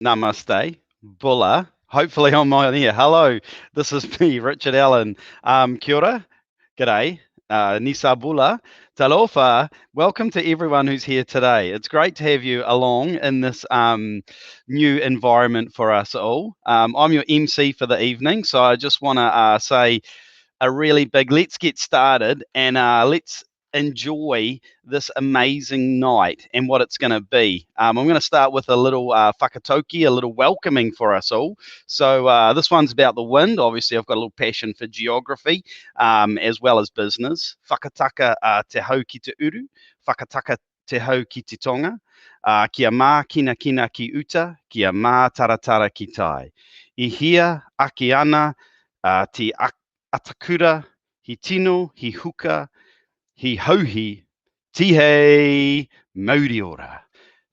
Namaste, Bula. Hopefully I'm on here. Hello, this is me, Richard Allen. Kia ora, g'day, Nisa Bula, talofa. Welcome to everyone who's here today. It's great to have you along in this new environment for us all. I'm your MC for the evening, so I just want to say a really big let's get started and let's enjoy this amazing night and what it's going to be. I'm going to start with a little whakatoki, a little welcoming for us all. So this one's about the wind. Obviously, I've got a little passion for geography as well as business. Whakataka te hau ki te uru, whakataka te hau ki te tonga, kia mā kina kina ki uta, kia mā taratara ki tai. I hia ake ana te atakura, he tino, he huka, he hauhi, tihei, mauri ora.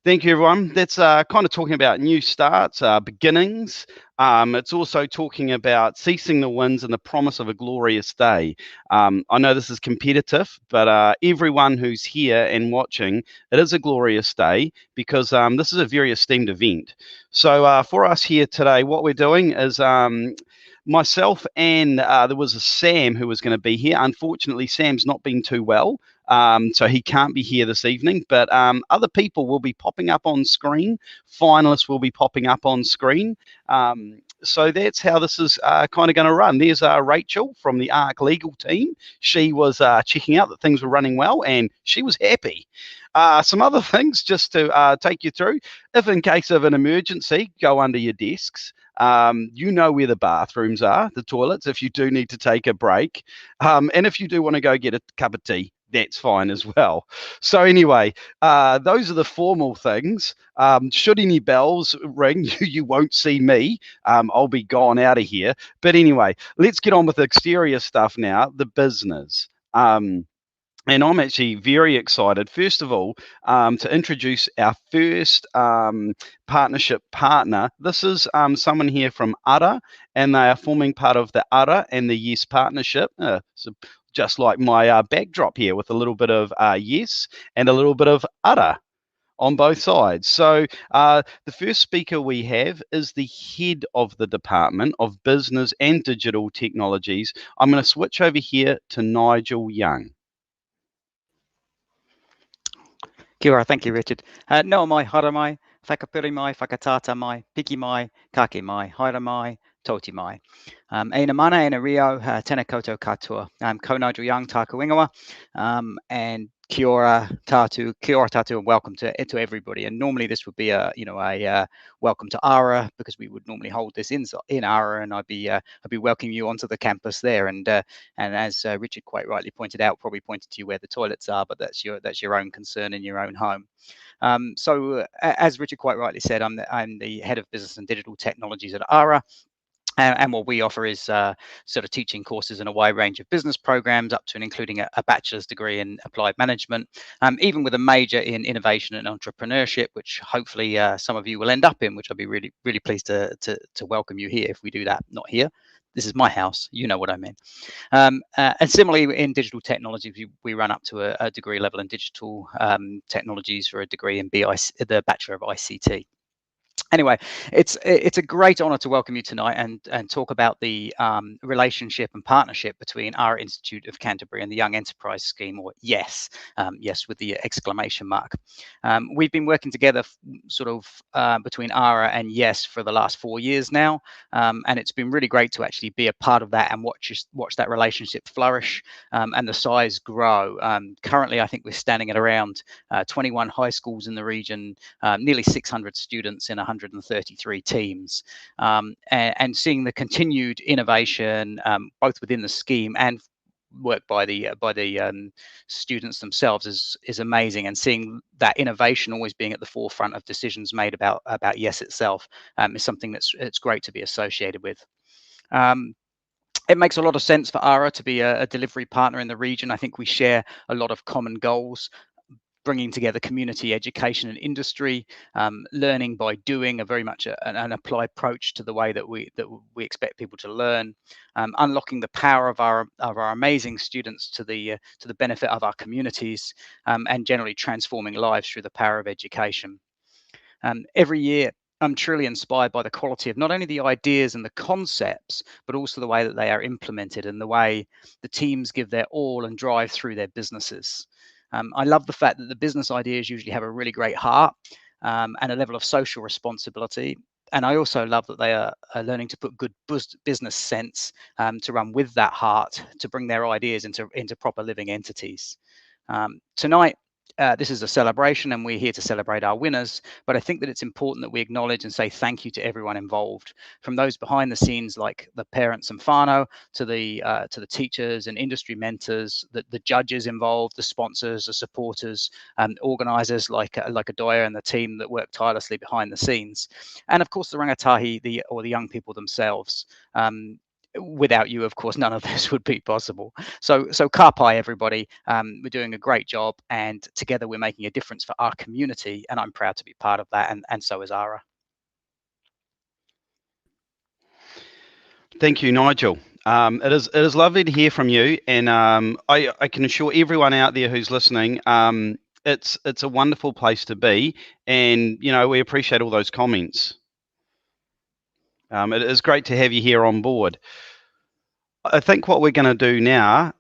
Thank you, everyone. That's kind of talking about new starts, beginnings. It's also talking about ceasing the winds and the promise of a glorious day. I know this is competitive, but everyone who's here and watching, it is a glorious day because this is a very esteemed event. So for us here today, what we're doing is myself and there was a Sam who was going to be here. Unfortunately, Sam's not been too well. So he can't be here this evening, but other people will be popping up on screen. Finalists will be popping up on screen. So that's how this is kind of going to run. There's Rachel from the ARC legal team. She was checking out that things were running well, and she was happy. Some other things just to take you through. If in case of an emergency, go under your desks. You know where the bathrooms are, the toilets, if you do need to take a break. And if you do want to go get a cup of tea, that's fine as well. So anyway, those are the formal things. Should any bells ring, you won't see me. I'll be gone out of here. But anyway, let's get on with the exterior stuff now, the business. And I'm actually very excited, first of all, to introduce our first partnership partner. This is someone here from Ara, and they are forming part of the Ara and the Yes partnership. So just like my backdrop here with a little bit of Yes and a little bit of Ara on both sides. So the first speaker we have is the head of the Department of Business and Digital Technologies. I'm going to switch over here to Nigel Young. Kia ora, thank you, Richard. Noa mai, hara mai, whakapiri mai, whakatata mai, piki mai, kake mai, haere mai, toti mai. Eina mana, eina rio, tēnā koutou katoa. Ko Nigel Young, tāku ingoa, and kia ora tātu, and welcome to everybody. And normally this would be a welcome to Ara, because we would normally hold this in Ara, and I'd be welcoming you onto the campus there. And as Richard quite rightly pointed out, probably pointed to you where the toilets are, but that's your own concern in your own home. So as Richard quite rightly said, I'm the head of business and digital technologies at Ara. And what we offer is sort of teaching courses in a wide range of business programs, up to and including a bachelor's degree in applied management, even with a major in innovation and entrepreneurship, which hopefully some of you will end up in, which I'll be really, really pleased to welcome you here if we do that. Not here. This is my house. You know what I mean. And similarly, in digital technology, we run up to a degree level in digital technologies for a degree in the Bachelor of ICT. Anyway, it's a great honor to welcome you tonight and talk about the relationship and partnership between our Institute of Canterbury and the Young Enterprise Scheme, or YES, yes, with the exclamation mark. We've been working together sort of between ARA and YES for the last 4 years now, and it's been really great to actually be a part of that and watch that relationship flourish and the size grow. Currently, I think we're standing at around 21 high schools in the region, nearly 600 students in 133 teams, and seeing the continued innovation both within the scheme and work by the students themselves is amazing, and seeing that innovation always being at the forefront of decisions made about YES itself is something it's great to be associated with. It makes a lot of sense for ARA to be a delivery partner in the region. I think we share a lot of common goals, bringing together community, education, and industry, learning by doing, a very much an applied approach to the way that we expect people to learn, unlocking the power of our amazing students to the benefit of our communities, and generally transforming lives through the power of education. Every year, I'm truly inspired by the quality of not only the ideas and the concepts, but also the way that they are implemented and the way the teams give their all and drive through their businesses. I love the fact that the business ideas usually have a really great heart and a level of social responsibility. And I also love that they are learning to put good business sense to run with that heart to bring their ideas into proper living entities. Tonight, this is a celebration and we're here to celebrate our winners, but I think that it's important that we acknowledge and say thank you to everyone involved, from those behind the scenes like the parents and whānau, to the teachers and industry mentors, the judges involved, the sponsors, the supporters, organisers like Adoya and the team that work tirelessly behind the scenes, and of course the rangatahi, the young people themselves. Without you, of course, none of this would be possible. So ka pai, everybody. We're doing a great job, and together we're making a difference for our community, and I'm proud to be part of that, and so is Ara. Thank you, Nigel. It is lovely to hear from you, and I can assure everyone out there who's listening, it's a wonderful place to be, and we appreciate all those comments. It is great to have you here on board. I think what we're going to do now,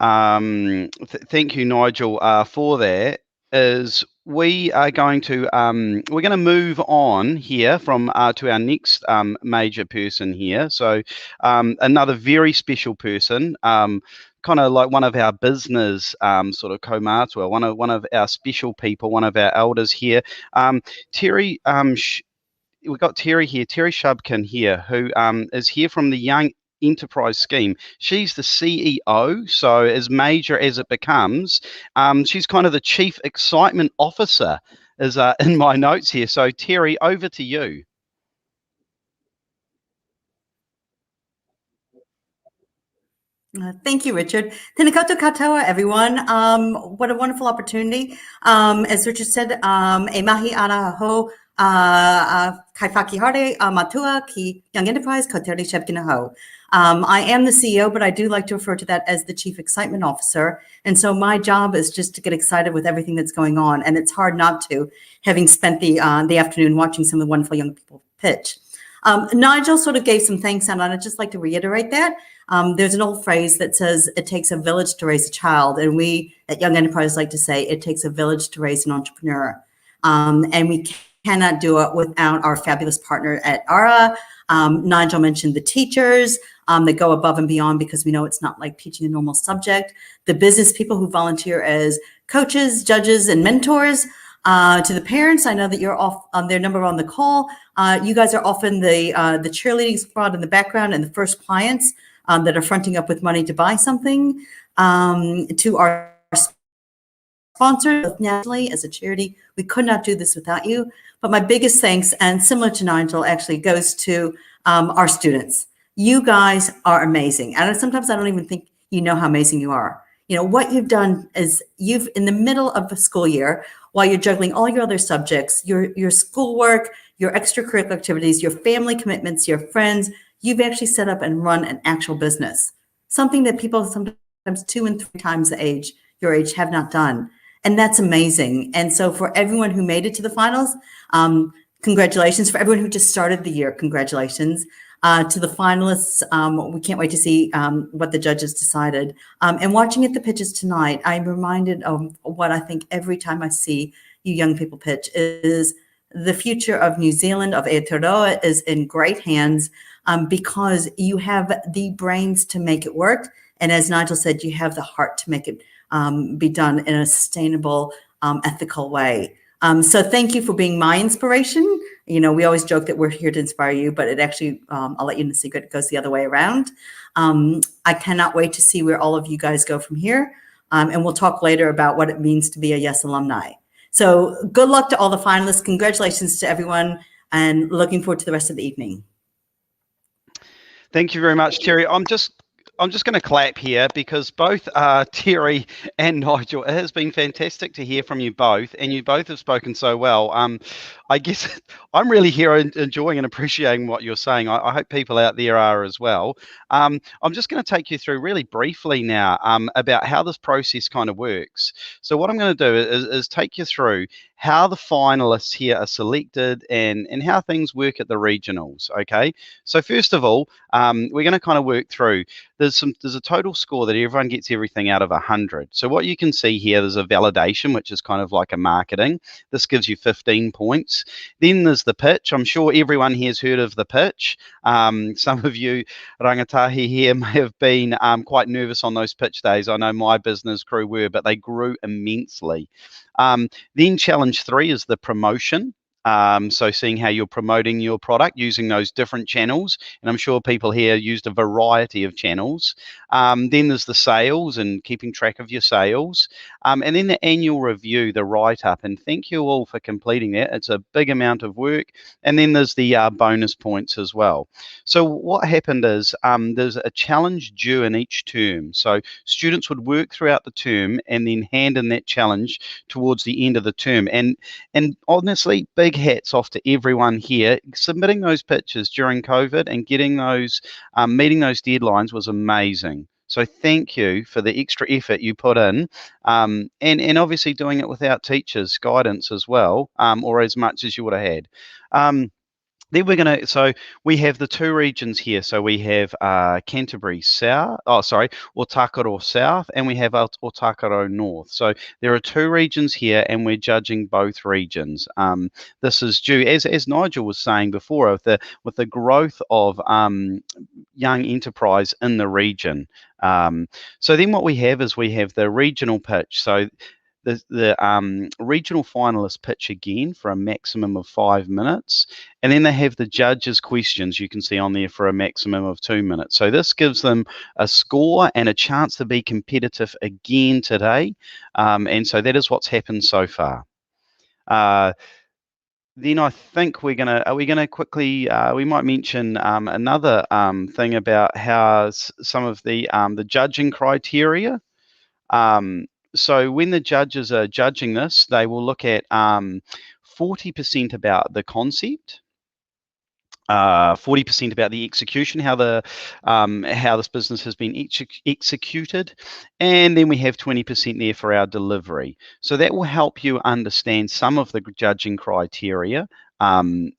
thank you, Nigel, for that, is we are going to move on here from to our next major person here. So another very special person, kind of like one of our business sort of kaumatua, one of our special people, one of our elders here, Terry. We've got Terry here, Terry Shubkin here, who is here from the Young Enterprise Scheme. She's the CEO, so as major as it becomes, she's kind of the Chief Excitement Officer, is in my notes here. So Terry, over to you. Thank you, Richard. Tēnā koutou katoa, everyone. What a wonderful opportunity. As Richard said, e mahi ana ho kai whakihare matua ki Young Enterprise, ko Terry Shubkin ho. I am the CEO, but I do like to refer to that as the Chief Excitement Officer. And so my job is just to get excited with everything that's going on. And it's hard not to, having spent the afternoon watching some of the wonderful young people pitch. Nigel sort of gave some thanks, and I'd just like to reiterate that. There's an old phrase that says it takes a village to raise a child. And we at Young Enterprise like to say it takes a village to raise an entrepreneur. And we cannot do it without our fabulous partner at ARA. Nigel mentioned the teachers that go above and beyond because we know it's not like teaching a normal subject. The business people who volunteer as coaches, judges, and mentors. To the parents, I know that you're off on their number on the call. You guys are often the cheerleading squad in the background and the first clients that are fronting up with money to buy something. To our sponsors nationally as a charity, we could not do this without you. But my biggest thanks, and similar to Nigel, actually goes to our students. You guys are amazing. And sometimes I don't even think you know how amazing you are. You know, what you've done is you've, in the middle of the school year, while you're juggling all your other subjects, your schoolwork, your extracurricular activities, your family commitments, your friends, you've actually set up and run an actual business, something that people sometimes 2 and 3 times your age have not done. And that's amazing. And so for everyone who made it to the finals, congratulations. For everyone who just started the year, congratulations. To the finalists, we can't wait to see what the judges decided. And watching at the pitches tonight, I'm reminded of what I think every time I see you young people pitch is the future of New Zealand, of Aotearoa, is in great hands because you have the brains to make it work. And as Nigel said, you have the heart to make it be done in a sustainable, ethical way. So thank you for being my inspiration. You know, we always joke that we're here to inspire you, but it actually, I'll let you in the secret, it goes the other way around. I cannot wait to see where all of you guys go from here. And we'll talk later about what it means to be a YES alumni. So good luck to all the finalists. Congratulations to everyone, and looking forward to the rest of the evening. Thank you very much, Terry. I'm just going to clap here because both Terry and Nigel, it has been fantastic to hear from you both, and you both have spoken so well. I guess I'm really here enjoying and appreciating what you're saying. I hope people out there are as well. I'm just going to take you through really briefly now about how this process kind of works. So what I'm going to do is take you through how the finalists here are selected and how things work at the regionals. Okay. So first of all, we're going to kind of work through. There's a total score that everyone gets everything out of 100. So what you can see here, there's a validation, which is kind of like a marketing. This gives you 15 points. Then there's the pitch. I'm sure everyone here has heard of the pitch. Some of you rangatahi here may have been quite nervous on those pitch days. I know my business crew were, but they grew immensely. Then challenge 3 is the promotion. So seeing how you're promoting your product using those different channels, and I'm sure people here used a variety of channels. Then there's the sales and keeping track of your sales. And then the annual review, the write-up, and thank you all for completing that. It's a big amount of work. And then there's the bonus points as well. So what happened is there's a challenge due in each term. So students would work throughout the term and then hand in that challenge towards the end of the term. And honestly, big hats off to everyone here. Submitting those pitches during COVID and getting those, meeting those deadlines was amazing. So thank you for the extra effort you put in, and obviously doing it without teachers' guidance as well, or as much as you would have had. Then we're going to, so we have the 2 regions here. So we have Canterbury South, Otakaro South, and we have Otakaro North. So there are 2 regions here, and we're judging both regions. This is due, as Nigel was saying before, with the growth of young enterprise in the region. So then what we have is we have the regional pitch. So the regional finalists pitch again for a maximum of 5 minutes, and then they have the judges' questions you can see on there for a maximum of 2 minutes. So this gives them a score and a chance to be competitive again today, and so that is what's happened so far. Then I think are we gonna quickly, we might mention another thing about how some of the judging criteria. So when the judges are judging this, they will look at 40% about the concept, 40% about the execution, how this business has been executed, and then we have 20% there for our delivery. So that will help you understand some of the judging criteria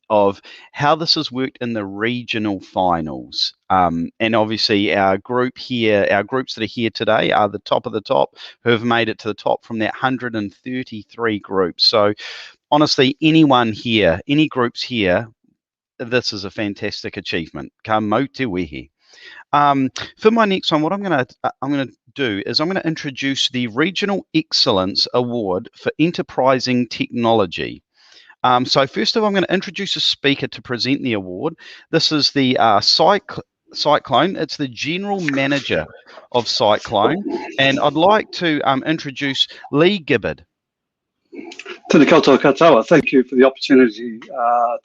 of how this has worked in the regional finals. And obviously our groups that are here today are the top of the top, who have made it to the top from that 133 groups. So honestly, anyone here, any groups here, this is a fantastic achievement. Ka mau te wehe. For my next one, what I'm going to do is I'm going to introduce the Regional Excellence Award for Enterprising Technology. So first of all, I'm going to introduce a speaker to present the award. This is the Cyclone. It's the General Manager of Cyclone, and I'd like to introduce Lee Gibbard. Tēnā koutou katoa, thank you for the opportunity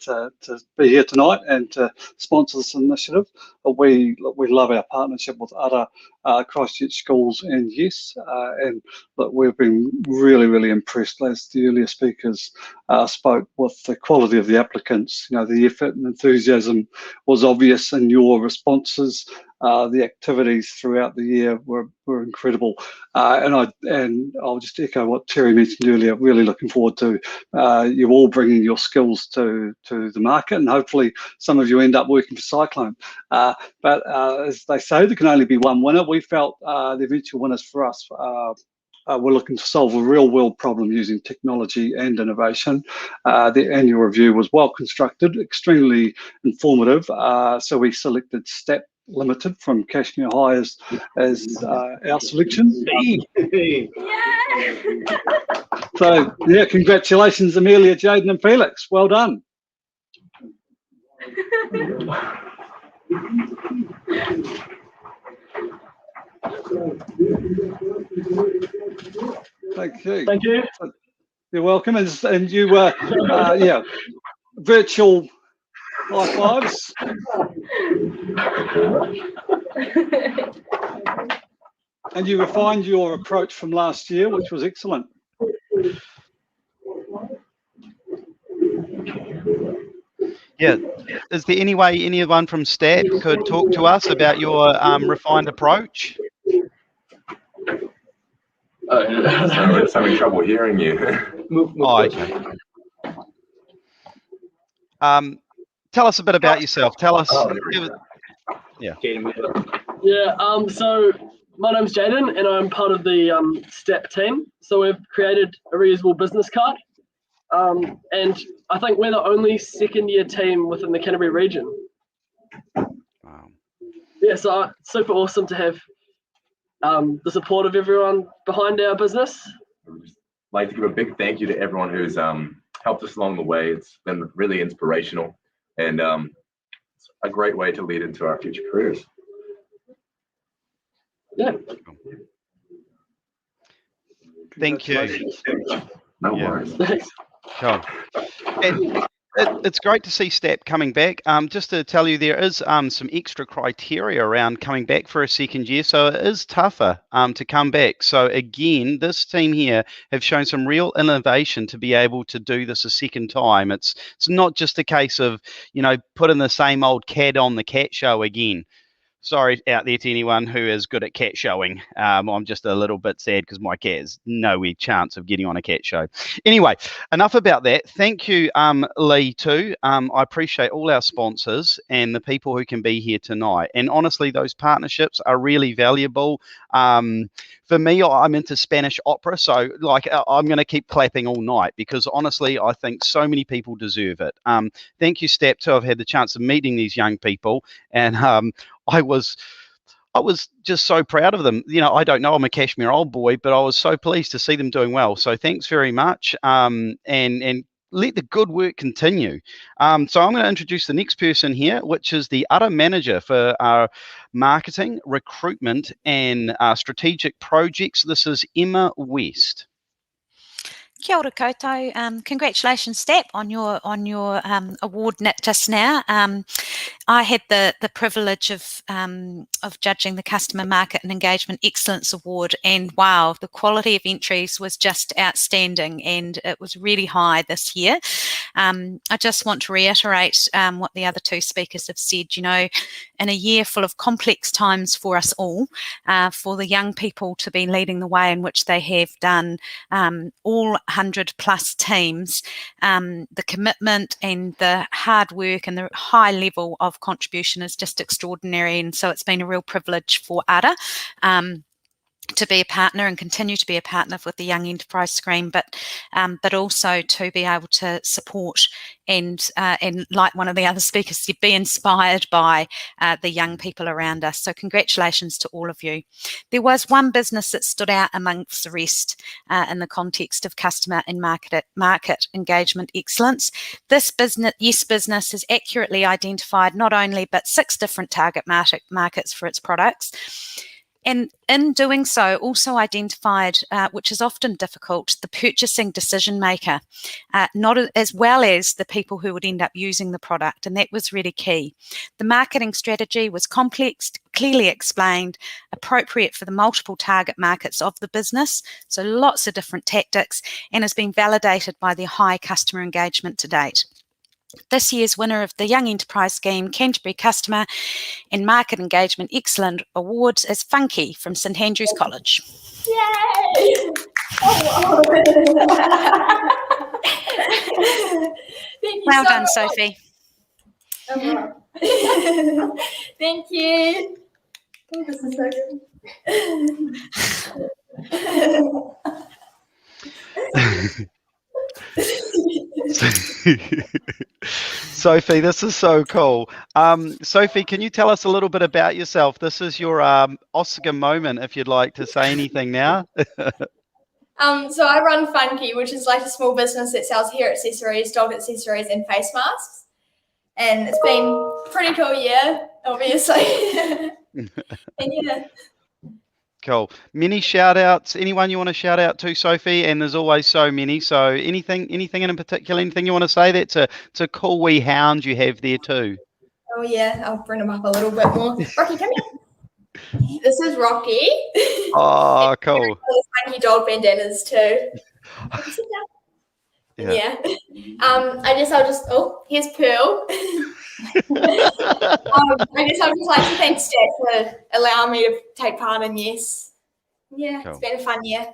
to be here tonight and to sponsor this initiative. We love our partnership with other Christchurch schools, and yes, and look, we've been really impressed as the earlier speakers spoke with the quality of the applicants. You know, the effort and enthusiasm was obvious in your responses. The activities throughout the year were incredible, and I'll just echo what Terry mentioned earlier. Really looking forward to you all bringing your skills to the market, and hopefully some of you end up working for Cyclone. But as they say, there can only be one winner. We felt the eventual winners for us we're looking to solve a real-world problem using technology and innovation. The annual review was well constructed, extremely informative. So we selected STEP Limited from Cashmere High as our selection. So yeah, congratulations, Amelia, Jaden, and Felix. Well done. Thank you. Thank you. You're welcome. And you were, yeah, virtual high fives. And you refined your approach from last year, which was excellent. Yeah. Is there any way anyone from STAT could talk to us about your refined approach? Sorry, we're just having trouble hearing you. Oh, okay. Tell us a bit about yourself. Tell us. Yeah. Yeah. So my name's Jaden, and I'm part of the STEP team. So we've created a reusable business card, and I think we're the only second-year team within the Canterbury region. Wow. Yeah. So super awesome to have the support of everyone behind our business. I'd like to give a big thank you to everyone who's helped us along the way. It's been really inspirational and it's a great way to lead into our future careers. Yeah. Thank you. No Yeah. worries. Cool. And it's great to see STEP coming back. Just to tell you, there is some extra criteria around coming back for a second year, so it is tougher to come back. So again, this team here have shown some real innovation to be able to do this a second time. It's not just a case of, putting the same old CAD on the cat show again. Sorry out there to anyone who is good at cat showing. I'm just a little bit sad because my cat has no chance of getting on a cat show. Anyway, enough about that. Thank you, Lee, too. I appreciate all our sponsors and the people who can be here tonight. And honestly, those partnerships are really valuable. For me, I'm into Spanish opera, so I'm going to keep clapping all night because honestly, I think so many people deserve it. Thank you, Step, too. I've had the chance of meeting these young people, and I was just so proud of them. I don't know, I'm a Kashmir old boy, but I was so pleased to see them doing well. So thanks very much, and let the good work continue. So I'm going to introduce the next person here, which is the other manager for our marketing, recruitment, and strategic projects. This is Emma West. Kia ora koutou. Congratulations, Step, on your award just now. I had the privilege of judging the Customer Market and Engagement Excellence Award, and wow, the quality of entries was just outstanding, and it was really high this year. I just want to reiterate what the other two speakers have said. In a year full of complex times for us all, for the young people to be leading the way in which they have done, all 100+ teams, the commitment and the hard work and the high level of contribution is just extraordinary, and so it's been a real privilege for ARA to be a partner and continue to be a partner with the Young Enterprise Scheme, but also to be able to support and like one of the other speakers, to be inspired by the young people around us. So congratulations to all of you. There was one business that stood out amongst the rest in the context of customer and market engagement excellence. This business has accurately identified not only but 6 different target markets for its products. And in doing so, also identified, which is often difficult, the purchasing decision maker, not as well as the people who would end up using the product. And that was really key. The marketing strategy was complex, clearly explained, appropriate for the multiple target markets of the business. So lots of different tactics, and has been validated by the high customer engagement to date. This year's winner of the Young Enterprise Scheme Canterbury Customer and Market Engagement Excellent Awards is Funky from St Andrews College. Yay! Oh, Thank you Well so done, much. Sophie. Thank you. Oh, this is so Sophie, this is so cool. Sophie, can you tell us a little bit about yourself? This is your Oscar moment, if you'd like to say anything now. So I run Funky, which is like a small business that sells hair accessories, dog accessories, and face masks. And it's been a pretty cool year, obviously. And yeah. Cool. Many shout outs. Anyone you want to shout out to, Sophie? And there's always so many. So anything in particular, anything you want to say? That's a cool wee hound you have there too. Oh yeah, I'll bring him up a little bit more. Rocky, come here. This is Rocky. Oh, cool. Funky dog bandanas too. Yeah. I guess I'll just, oh, here's Pearl. I guess I'd just like to thank Stat for allowing me to take part in Yes. Yeah, Cool. It's been a fun year.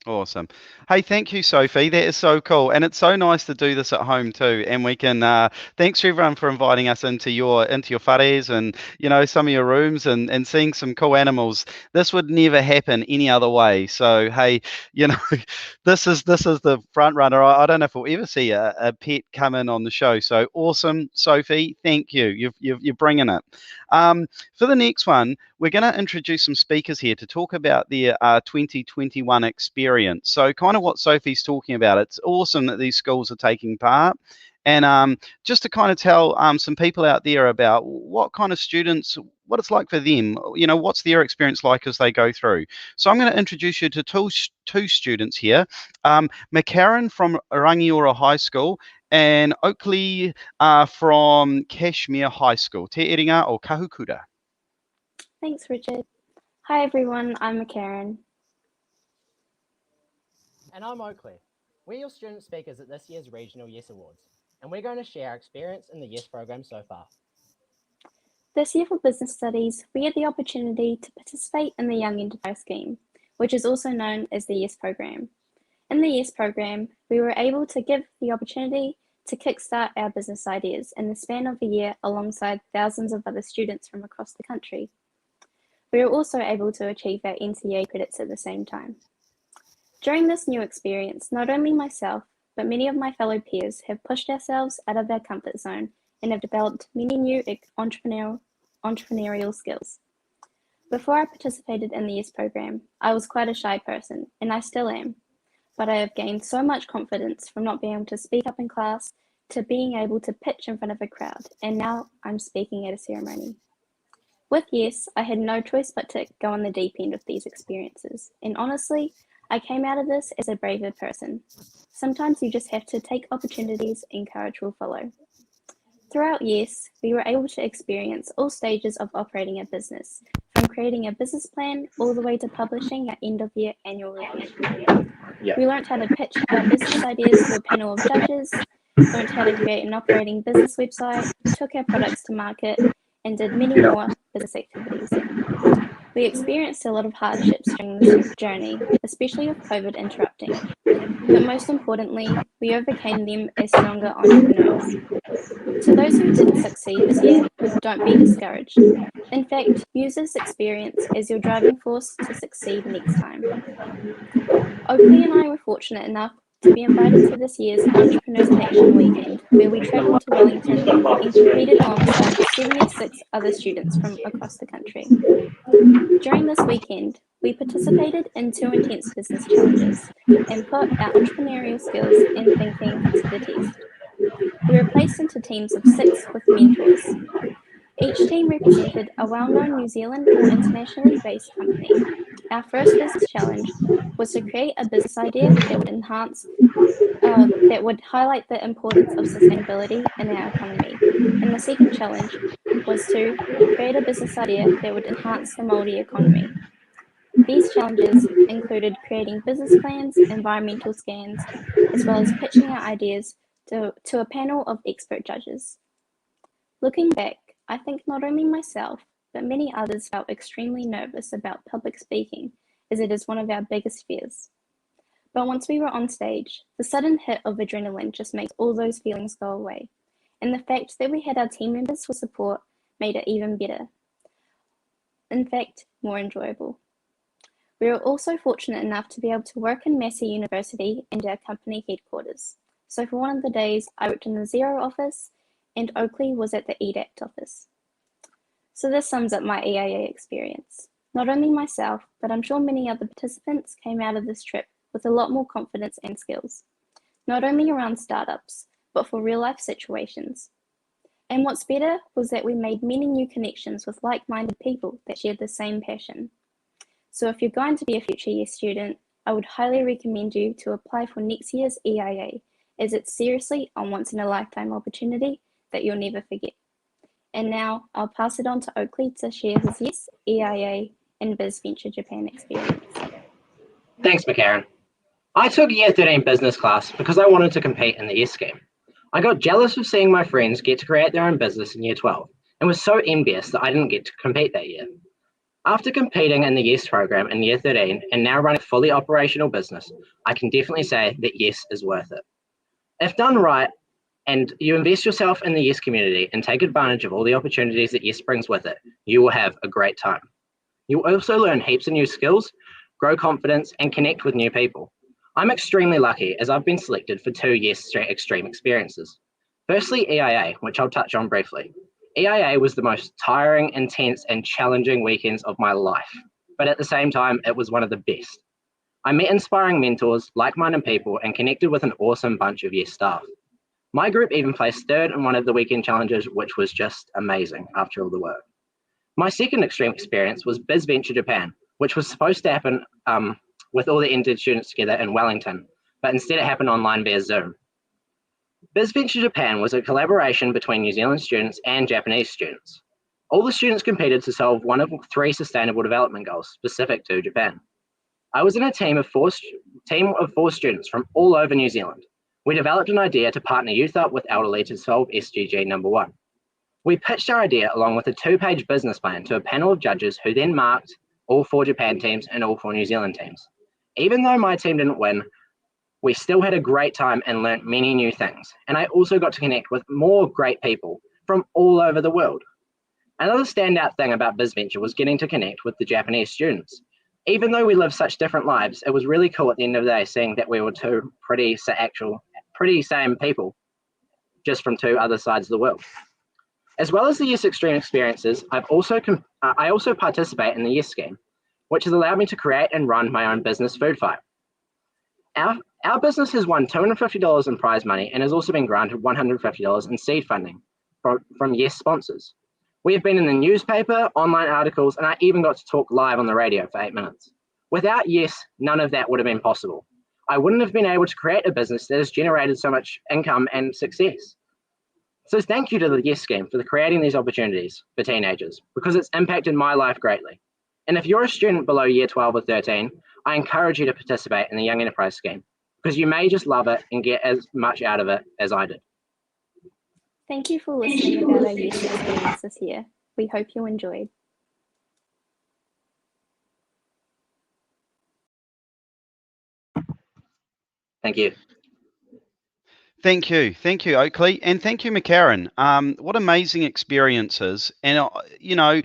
Awesome. Hey, thank you, Sophie. That is so cool, and it's so nice to do this at home too. And we can. Thanks to everyone for inviting us into your whares and some of your rooms and seeing some cool animals. This would never happen any other way. So hey, this is the front runner. I don't know if we'll ever see a pet come in on the show. So awesome, Sophie. Thank you. You're bringing it. For the next one, we're going to introduce some speakers here to talk about their 2021 experience. So kind of what Sophie's talking about. It's awesome that these schools are taking part. And just to kind of tell some people out there about what kind of students, what it's like for them, what's their experience like as they go through. So I'm going to introduce you to two students here, McCarran from Rangiora High School and Oakley from Kashmir High School. Te eringa o kahukura. Thanks, Richard. Hi, everyone. I'm McCarran. And I'm Oakley. We're your student speakers at this year's Regional Yes Awards, and we're going to share our experience in the Yes program so far. This year for Business Studies, we had the opportunity to participate in the Young Enterprise Scheme, which is also known as the Yes program. In the Yes program, we were able to give the opportunity to kickstart our business ideas in the span of a year alongside thousands of other students from across the country. We were also able to achieve our NCA credits at the same time. During this new experience, not only myself, but many of my fellow peers have pushed ourselves out of our comfort zone and have developed many new entrepreneurial skills. Before I participated in the Yes program, I was quite a shy person, and I still am, but I have gained so much confidence from not being able to speak up in class to being able to pitch in front of a crowd, and now I'm speaking at a ceremony. With Yes, I had no choice but to go on the deep end of these experiences, and honestly, I came out of this as a braver person. Sometimes you just have to take opportunities and courage will follow. Throughout Yes, we were able to experience all stages of operating a business, from creating a business plan all the way to publishing our end-of-year annual review. We learned how to pitch our business ideas to a panel of judges, learned how to create an operating business website, took our products to market, and did many more business activities. We experienced a lot of hardships during this journey, especially with COVID interrupting. But most importantly, we overcame them as stronger entrepreneurs. To those who didn't succeed this year, don't be discouraged. In fact, use this experience as your driving force to succeed next time. Oakley and I were fortunate enough to be invited to this year's Entrepreneurs in Action weekend, where we travelled to Wellington and competed alongside 76 other students from across the country. During this weekend, we participated in 2 intense business challenges and put our entrepreneurial skills and thinking to the test. We were placed into teams of 6 with mentors. Each team represented a well-known New Zealand or internationally based company. Our first business challenge was to create a business idea that would highlight the importance of sustainability in our economy. And the second challenge was to create a business idea that would enhance the Māori economy. These challenges included creating business plans, environmental scans, as well as pitching our ideas to a panel of expert judges. Looking back, I think not only myself, but many others felt extremely nervous about public speaking, as it is one of our biggest fears. But once we were on stage, the sudden hit of adrenaline just makes all those feelings go away. And the fact that we had our team members for support made it even better. In fact, more enjoyable. We were also fortunate enough to be able to work in Massey University and our company headquarters. So for one of the days, I worked in the Xero office and Oakley was at the EDACT office. So this sums up my EIA experience. Not only myself, but I'm sure many other participants came out of this trip with a lot more confidence and skills, not only around startups, but for real life situations. And what's better was that we made many new connections with like-minded people that shared the same passion. So if you're going to be a future year student, I would highly recommend you to apply for next year's EIA, as it's seriously a once-in-a-lifetime opportunity that you'll never forget. And now I'll pass it on to Oakley to share his Yes, EIA, and BizVenture Japan experience. Thanks, McCarran. I took Year 13 business class because I wanted to compete in the YES scheme. I got jealous of seeing my friends get to create their own business in Year 12 and was so envious that I didn't get to compete that year. After competing in the YES program in Year 13 and now running a fully operational business, I can definitely say that YES is worth it. If done right and you invest yourself in the YES community and take advantage of all the opportunities that YES brings with it, you will have a great time. You'll also learn heaps of new skills, grow confidence, and connect with new people. I'm extremely lucky as I've been selected for 2 YES extreme experiences. Firstly, EIA, which I'll touch on briefly. EIA was the most tiring, intense, and challenging weekends of my life, but at the same time, it was one of the best. I met inspiring mentors, like-minded people, and connected with an awesome bunch of YES staff. My group even placed third in one of the weekend challenges, which was just amazing after all the work. My second extreme experience was BizVenture Japan, which was supposed to happen with all the entered students together in Wellington, but instead it happened online via Zoom. BizVenture Japan was a collaboration between New Zealand students and Japanese students. All the students competed to solve one of 3 sustainable development goals specific to Japan. I was in a team of 4 students from all over New Zealand. We developed an idea to partner youth up with elderly to solve SDG number 1. We pitched our idea along with a 2-page business plan to a panel of judges who then marked all 4 Japan teams and all 4 New Zealand teams. Even though my team didn't win, we still had a great time and learnt many new things. And I also got to connect with more great people from all over the world. Another standout thing about BizVenture was getting to connect with the Japanese students. Even though we live such different lives, it was really cool at the end of the day seeing that we were 2 pretty same people, just from 2 other sides of the world. As well as the YES Extreme experiences, I also participate in the YES scheme, which has allowed me to create and run my own business, Food Fight. Our business has won $250 in prize money and has also been granted $150 in seed funding from YES sponsors. We have been in the newspaper, online articles, and I even got to talk live on the radio for 8 minutes. Without YES, none of that would have been possible. I wouldn't have been able to create a business that has generated so much income and success. So thank you to the YES scheme for creating these opportunities for teenagers because it's impacted my life greatly. And if you're a student below year 12 or 13, I encourage you to participate in the Young Enterprise scheme because you may just love it and get as much out of it as I did. Thank you for listening about our YES experience this year. We hope you enjoyed. Thank you. Thank you, Oakley, and thank you, McCarran. What amazing experiences, and you know,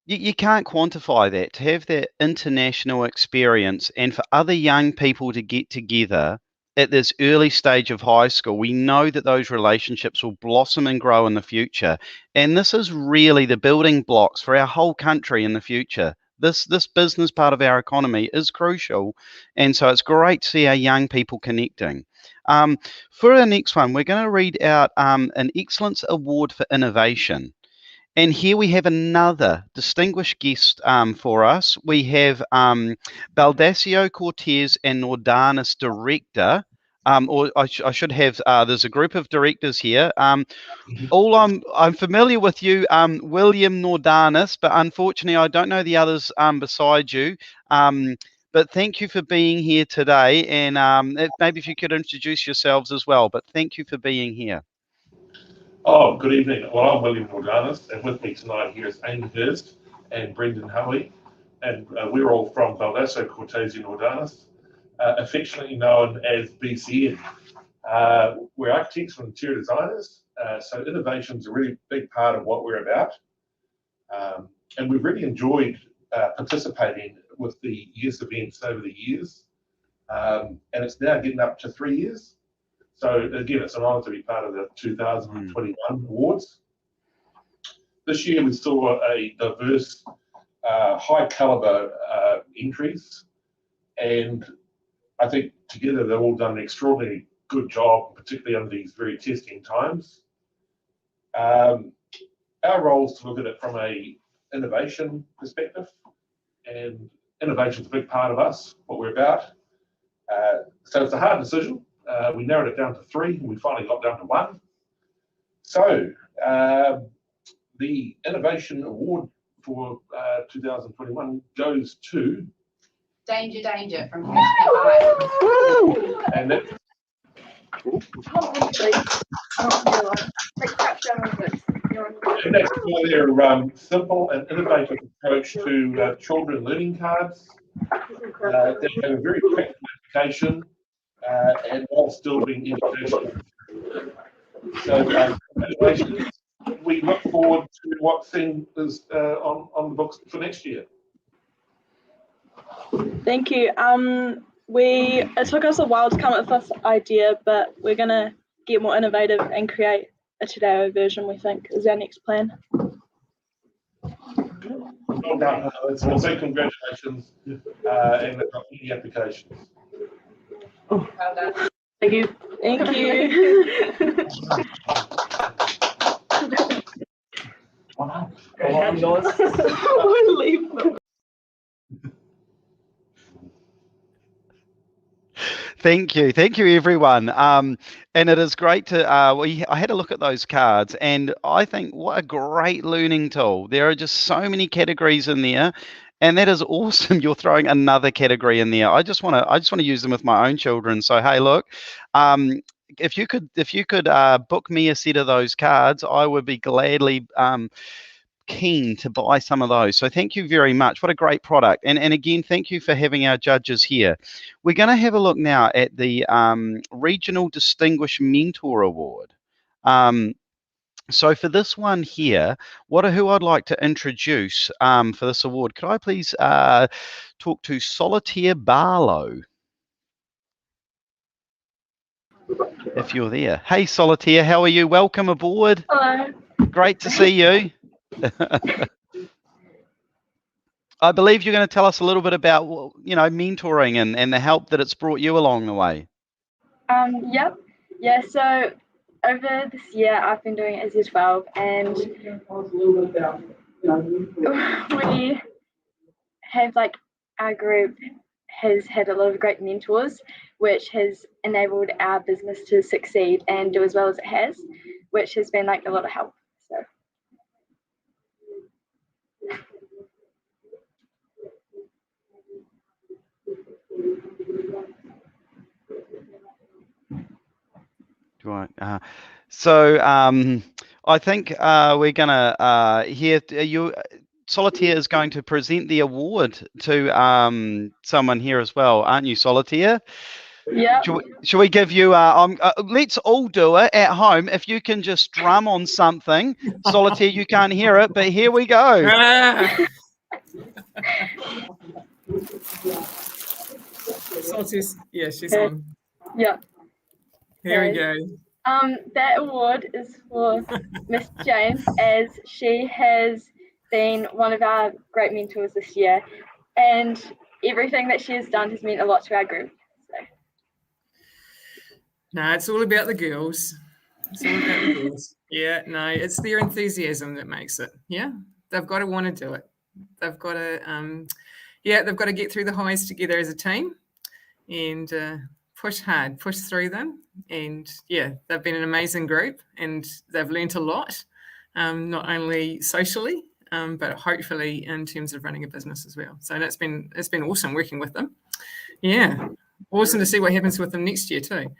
you can't quantify that. To have that international experience, and for other young people to get together at this early stage of high school, we know that those relationships will blossom and grow in the future, and this is really the building blocks for our whole country in the future. This business part of our economy is crucial, and so it's great to see our young people connecting. For our next one, we're going to read out an Excellence Award for Innovation. And here we have another distinguished guest for us. We have Baldassio Cortez and Nordanis Director, or I should have, there's a group of directors here. I'm familiar with you, William Nordanis, but unfortunately I don't know the others beside you. But thank you for being here today, and maybe if you could introduce yourselves as well, but thank you for being here. Oh, good evening. Well, I'm William Nordanis, and with me tonight here is Amy Hurst and Brendan Hoey, and we're all from Baldassio Cortez and Nordanis, affectionately known as BCN. We're architects and interior designers, so innovation is a really big part of what we're about, and we've really enjoyed participating with the YES events over the years, and it's now getting up to 3 years. So again, it's an honour to be part of the 2021 awards. This year we saw a diverse, high calibre entries, and I think together they've all done an extraordinarily good job, particularly under these very testing times. Our role is to look at it from a innovation perspective, and innovation is a big part of us, what we're about. So it's a hard decision. We narrowed it down to 3, and we finally got down to 1. So the Innovation Award for 2021 goes to Danger, danger from Canterbury. And that, and that's for their simple and innovative approach to children learning cards. They have a very practical application and while still being educational. So congratulations. We look forward to what's in is on the books for next year. Thank you. It took us a while to come up with this idea, but we're gonna get more innovative and create a Te Reo version. We think is our next plan. Well done. We'll say congratulations and the applications. Well done. Thank you. Thank you. Thank you, everyone. And it is great to. I had a look at those cards, and I think what a great learning tool. There are just so many categories in there, and that is awesome. You're throwing another category in there. I just want to use them with my own children. So hey, look, if you could book me a set of those cards, I would be gladly keen to buy some of those. So thank you very much. What a great product. And again, thank you for having our judges here. We're going to have a look now at the Regional Distinguished Mentor Award. So for this one here, who I'd like to introduce for this award, could I please talk to Solitaire Barlow? If you're there. Hey, Solitaire, how are you? Welcome aboard. Hello. Great to see you. I believe you're going to tell us a little bit about, mentoring and the help that it's brought you along the way. Yep. Yeah, so over this year I've been doing it as year 12, and we have our group has had a lot of great mentors, which has enabled our business to succeed and do as well as it has, which has been a lot of help. So. Right. So I think we're going to hear you. Solitaire is going to present the award to someone here as well, aren't you, Solitaire? Yeah. Should we give you? Let's all do it at home. If you can just drum on something, Solitaire, you can't hear it, but here we go. Solitaire's, yeah, she's on. Yeah. Here we go. That award is for Miss James, as she has been one of our great mentors this year, and everything that she has done has meant a lot to our group. So. No, it's all about the girls. It's all about the girls. Yeah, no, it's their enthusiasm that makes it. Yeah, they've got to want to do it. They've got to, they've got to get through the highs together as a team, and push hard, push through them. And yeah, they've been an amazing group, and they've learnt a lot, not only socially, but hopefully in terms of running a business as well. So it's been awesome working with them. Yeah, awesome to see what happens with them next year too.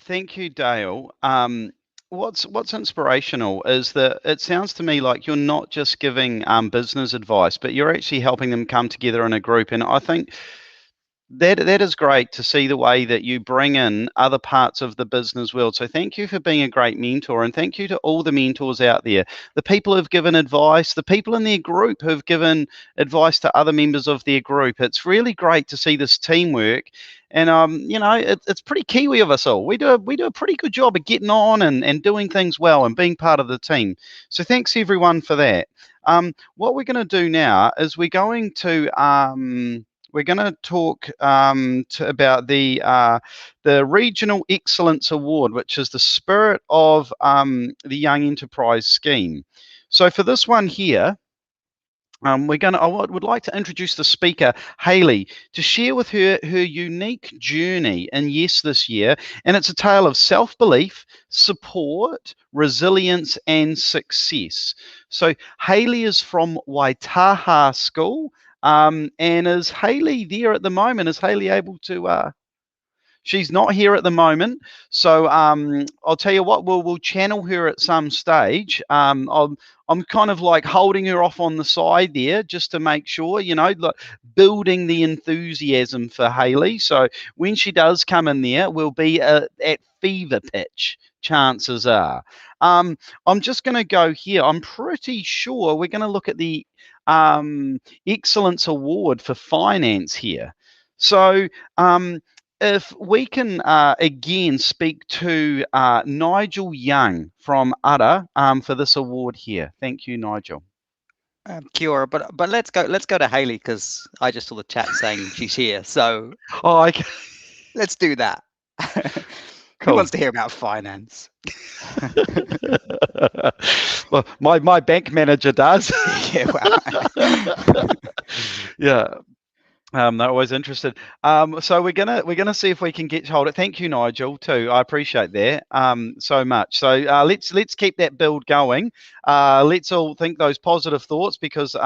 Thank you, Dale. What's inspirational is that it sounds to me like you're not just giving business advice, but you're actually helping them come together in a group. And I think that is great to see the way that you bring in other parts of the business world. So thank you for being a great mentor, and thank you to all the mentors out there, the people who've given advice, the people in their group who've given advice to other members of their group. It's really great to see this teamwork. And it's pretty Kiwi of us all. We do a pretty good job of getting on and doing things well and being part of the team. So thanks everyone for that. What we're going to do now is we're going to talk about the Regional Excellence Award, which is the spirit of the Young Enterprise Scheme. So for this one here, I would like to introduce the speaker, Hayley, to share with her unique journey in Yes this year. And it's a tale of self-belief, support, resilience, and success. So Hayley is from Waitaha School. And is Hayley there at the moment? Is Hayley able to... She's not here at the moment, so I'll tell you what. We'll channel her at some stage. I'm kind of like holding her off on the side there, just to make sure, like building the enthusiasm for Hayley. So when she does come in there, we'll be at fever pitch. Chances are. I'm just going to go here. I'm pretty sure we're going to look at the Excellence Award for Finance here. So. If we can again speak to Nigel Young from Ara for this award here. Thank you, Nigel. Kia ora, but let's go to Hayley, because I just saw the chat saying she's here. So okay. Let's do that. Cool. Who wants to hear about finance? Well, my bank manager does. Yeah, well. Yeah. They're always interested. So we're gonna see if we can get hold of it. Thank you, Nigel, too. I appreciate that so much. So let's keep that build going. Let's all think those positive thoughts, because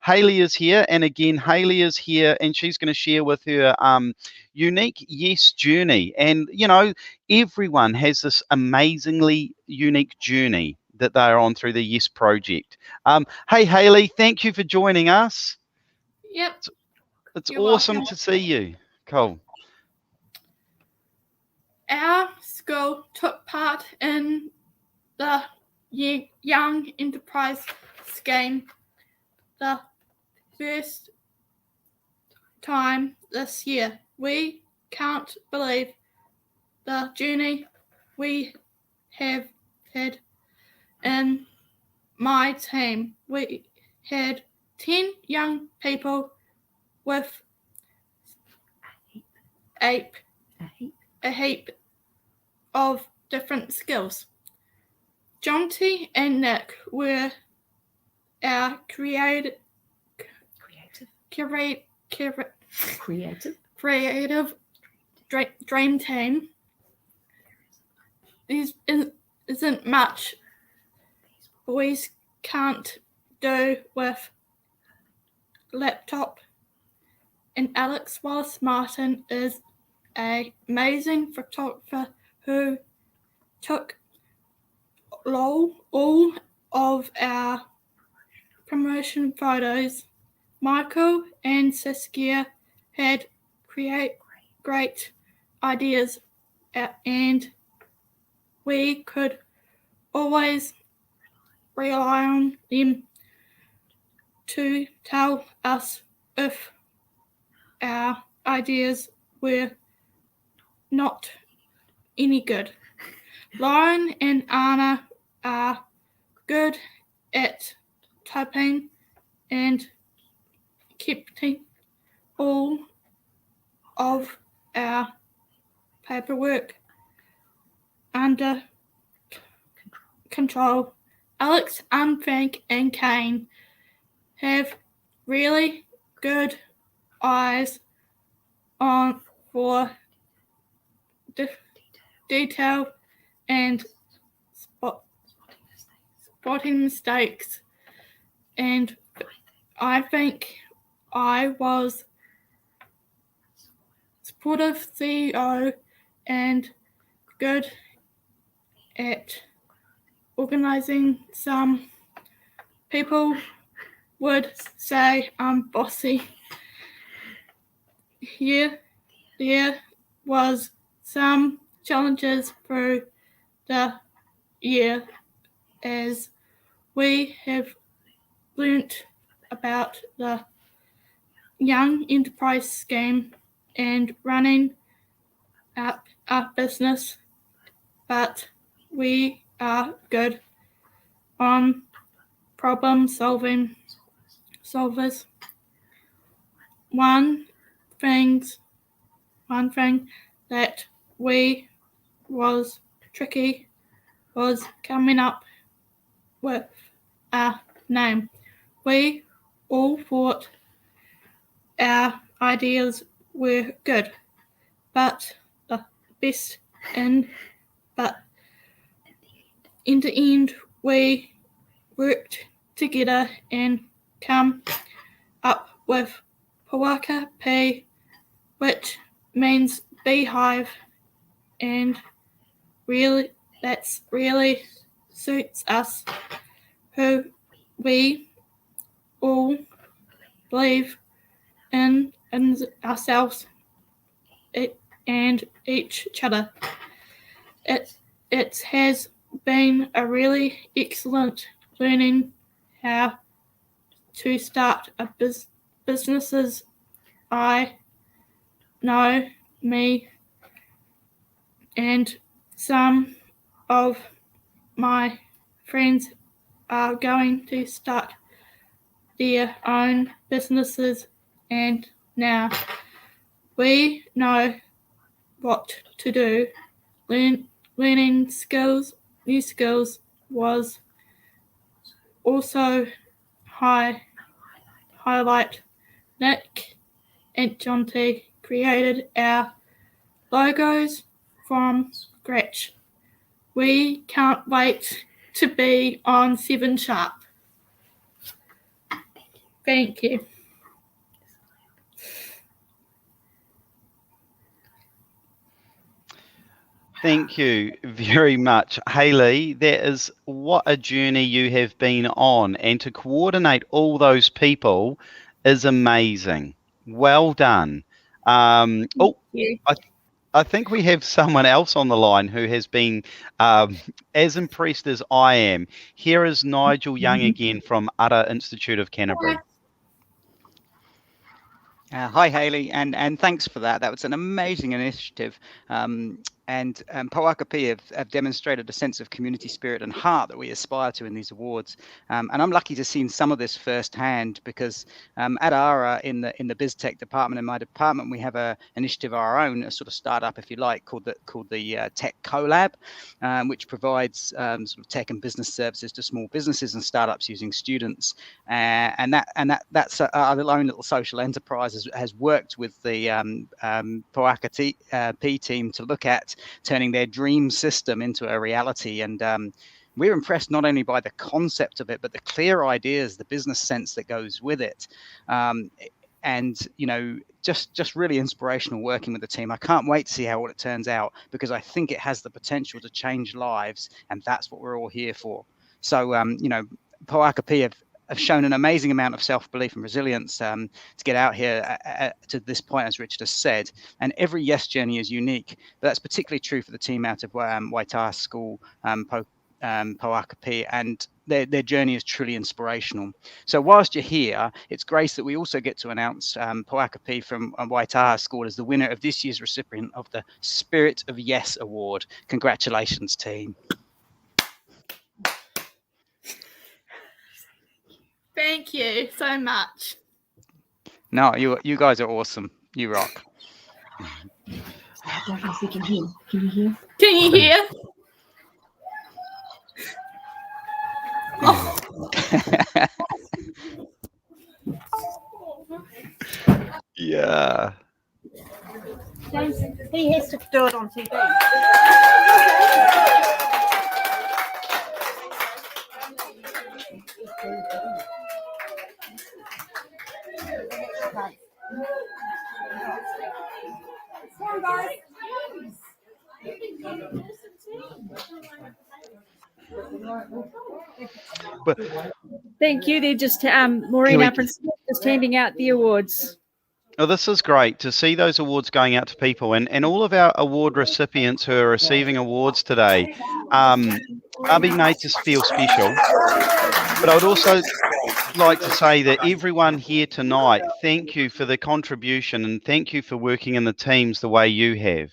Hayley is here, and again, Hayley is here, and she's going to share with her unique Yes journey. And everyone has this amazingly unique journey that they are on through the Yes project. Hey, Hayley, thank you for joining us. Yep. It's You're awesome welcome. to see you. Cool. Our school took part in the Young Enterprise Scheme the first time this year. We can't believe the journey we have had. In my team, we had 10 young people with a heap of different skills. Jonty and Nick were our creative dream team. There isn't much boys can't do with laptop, and Alex Wallace Martin is an amazing photographer who took all of our promotion photos. Michael and Saskia had great ideas, and we could always rely on them to tell us if our ideas were not any good. Lauren and Anna are good at typing and keeping all of our paperwork under control. Alex, Frank, and Kane have really good eyes on for detail and spotting mistakes, and I think I was supportive CEO and good at organizing. Some people would say I'm bossy. Here, there was some challenges through the year as we have learnt about the Young Enterprise Scheme and running up our business, but we are good on problem solvers. One thing that was tricky was coming up with a name. We all thought our ideas were good, but the best but in the end we worked together and come up with Pawaka P, which means beehive, and really that's really suits us who we all believe in ourselves and each other. It has been a really excellent learning how to start a businesses. I know me and some of my friends are going to start their own businesses, and now we know what to do. Learning new skills was also highlight. Nick and Jonty created our logos from scratch. We can't wait to be on 7 Sharp. Thank you. Thank you very much, Hayley. That is what a journey you have been on, and to coordinate all those people is amazing. Well done. I think we have someone else on the line who has been as impressed as I am. Here is Nigel Young again from Udder Institute of Canterbury. Hi, Hayley, and thanks for that. That was an amazing initiative. And Pauakapi have demonstrated a sense of community spirit and heart that we aspire to in these awards. And I'm lucky to have seen some of this firsthand because at ARA in the BizTech department, in my department, we have an initiative of our own, a sort of startup, if you like, called the Tech CoLab, which provides sort of tech and business services to small businesses and startups using students. And that's our own little social enterprise has worked with the Pauakapi team to look at turning their dream system into a reality. And we're impressed not only by the concept of it, but the clear ideas, the business sense that goes with it. And, you know, just really inspirational working with the team. I can't wait to see how all it turns out, because I think it has the potential to change lives, and that's what we're all here for. So, you know, Pauakapi have shown an amazing amount of self-belief and resilience to get out here to this point, as Richard has said. And every Yes journey is unique, but that's particularly true for the team out of Waitaha School, Pauakapi, and their journey is truly inspirational. So whilst you're here, it's great that we also get to announce Pauakapi from Waitaha School as the winner of this year's recipient of the Spirit of Yes Award. Congratulations, team. Thank you so much. No, you guys are awesome. You rock. I don't know if we can hear. Can you hear? Can you hear? Oh. Yeah. James, he has to do it on TV. But thank you. They're just Maureen, our principal, just handing out the awards. Oh, this is great to see those awards going out to people, and all of our award recipients who are receiving awards today are being made to feel special. But I would also like to say that everyone here tonight, thank you for the contribution, and thank you for working in the teams the way you have.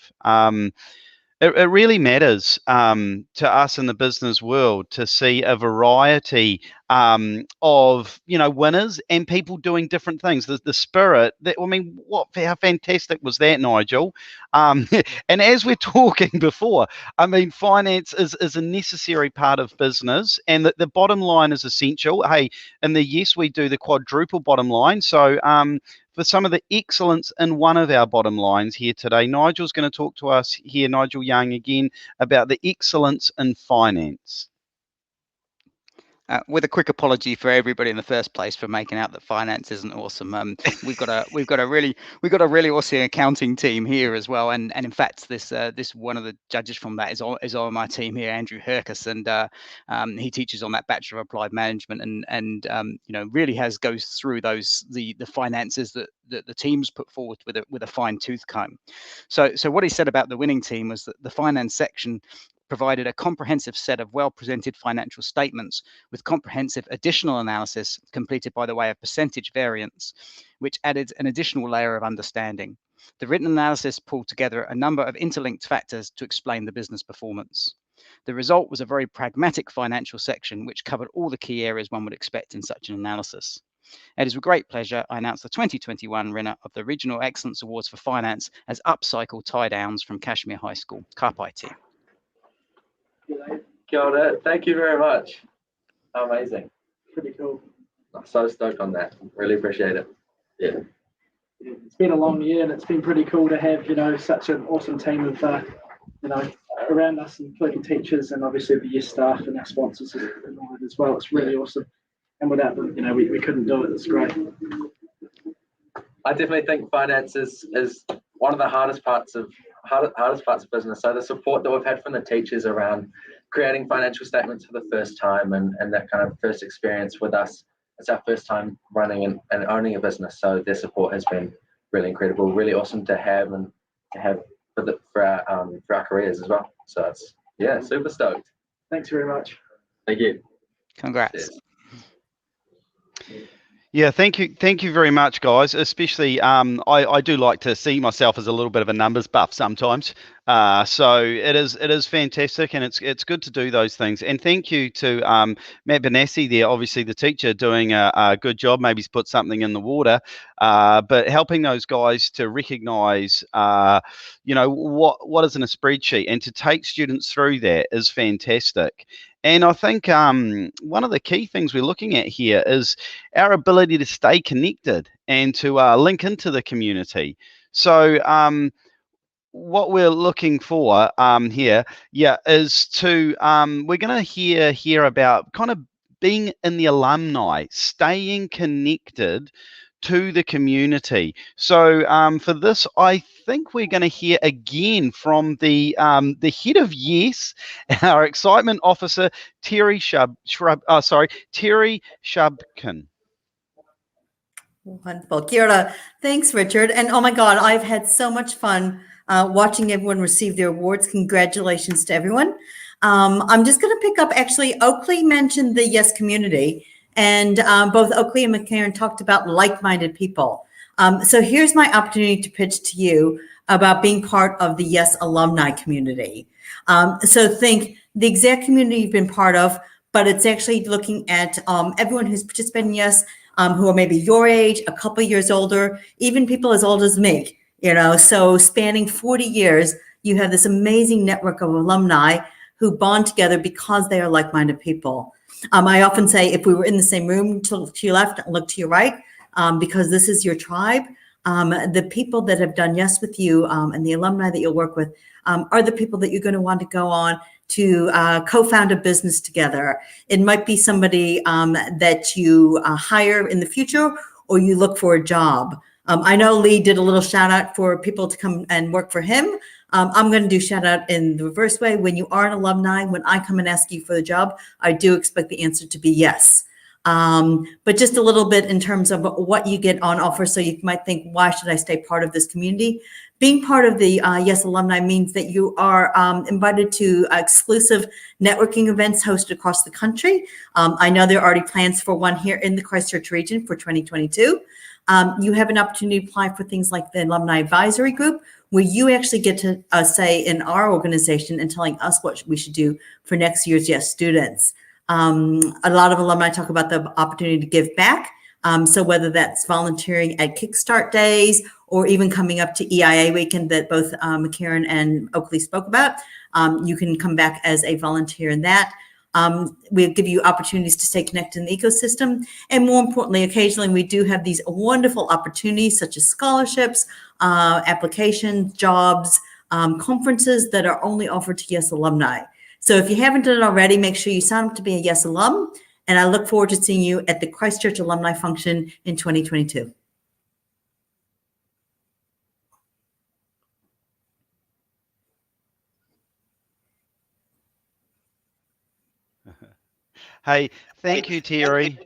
It really matters to us in the business world to see a variety of winners and people doing different things. The spirit that, I mean, how fantastic was that, Nigel? And as we're talking before, I mean, finance is a necessary part of business, and the bottom line is essential. Hey, in the Yes We Do the quadruple bottom line. So for some of the excellence in one of our bottom lines here today, Nigel's going to talk to us here, Nigel Young again, about the excellence in finance. With a quick apology for everybody in the first place for making out that finance isn't awesome. We've got a really awesome accounting team here as well, and in fact this one of the judges from that is on my team here, Andrew Herkus, and he teaches on that Bachelor of Applied Management, and really goes through the finances that the teams put forward with a fine tooth comb. So what he said about the winning team was that the finance section provided a comprehensive set of well-presented financial statements with comprehensive additional analysis completed by the way of percentage variance, which added an additional layer of understanding. The written analysis pulled together a number of interlinked factors to explain the business performance. The result was a very pragmatic financial section which covered all the key areas one would expect in such an analysis. It is with great pleasure I announce the 2021 winner of the Regional Excellence Awards for Finance as Upcycle Tie Downs from Kashmir High School. Kāpai. Kia ora. Thank you very much. Amazing. Pretty cool. I'm so stoked on that. Really appreciate it. Yeah. It's been a long year, and it's been pretty cool to have such an awesome team of around us, including teachers and obviously the Yes staff and our sponsors as well. It's really awesome, and without them, we couldn't do it. It's great. I definitely think finance is one of the hardest parts of business. So the support that we've had from the teachers around creating financial statements for the first time and that kind of first experience with us. It's our first time running and owning a business. So their support has been really incredible, really awesome to have and to have for our careers as well. So it's super stoked. Thanks very much. Thank you. Congrats. Cheers. Yeah, thank you very much, guys. Especially, I do like to see myself as a little bit of a numbers buff sometimes. So it is fantastic, and it's good to do those things. And thank you to Matt Benassi there, obviously the teacher, doing a good job. Maybe he's put something in the water, but helping those guys to recognise, what is in a spreadsheet, and to take students through that is fantastic. And I think one of the key things we're looking at here is our ability to stay connected and to link into the community. So what we're looking for here, is to we're going to hear about kind of being in the alumni, staying connected to the community. So for this, I think we're going to hear again from the head of Yes, our excitement officer, Terry Shubkin. Wonderful. Kia ora. Thanks, Richard. And oh my God, I've had so much fun watching everyone receive their awards. Congratulations to everyone. I'm just going to pick up, actually, Oakley mentioned the Yes community, and both Oakley and McCarran talked about like-minded people. So here's my opportunity to pitch to you about being part of the Yes alumni community. So think the exact community you've been part of, but it's actually looking at everyone who's participated in Yes, who are maybe your age, a couple years older, even people as old as me, so spanning 40 years, you have this amazing network of alumni who bond together because they are like-minded people. I often say, if we were in the same room, to your left, look to your right, because this is your tribe. The people that have done Yes with you and the alumni that you'll work with are the people that you're going to want to go on to co-found a business together. It might be somebody that you hire in the future, or you look for a job. I know Lee did a little shout out for people to come and work for him. I'm going to do shout out in the reverse way. When you are an alumni, when I come and ask you for the job, I do expect the answer to be yes. But just a little bit in terms of what you get on offer. So you might think, why should I stay part of this community? Being part of the Yes alumni means that you are invited to exclusive networking events hosted across the country. I know there are already plans for one here in the Christchurch region for 2022. You have an opportunity to apply for things like the Alumni Advisory Group, where you actually get to say in our organization and telling us what we should do for next year's Yes students. A lot of alumni talk about the opportunity to give back. So whether that's volunteering at Kickstart Days or even coming up to EIA weekend that both Karen and Oakley spoke about, you can come back as a volunteer in that. We give you opportunities to stay connected in the ecosystem. And more importantly, occasionally we do have these wonderful opportunities such as scholarships, applications, jobs, conferences that are only offered to YES alumni. So if you haven't done it already, make sure you sign up to be a YES alum. And I look forward to seeing you at the Christchurch Alumni Function in 2022. Hey, thank you, Terry.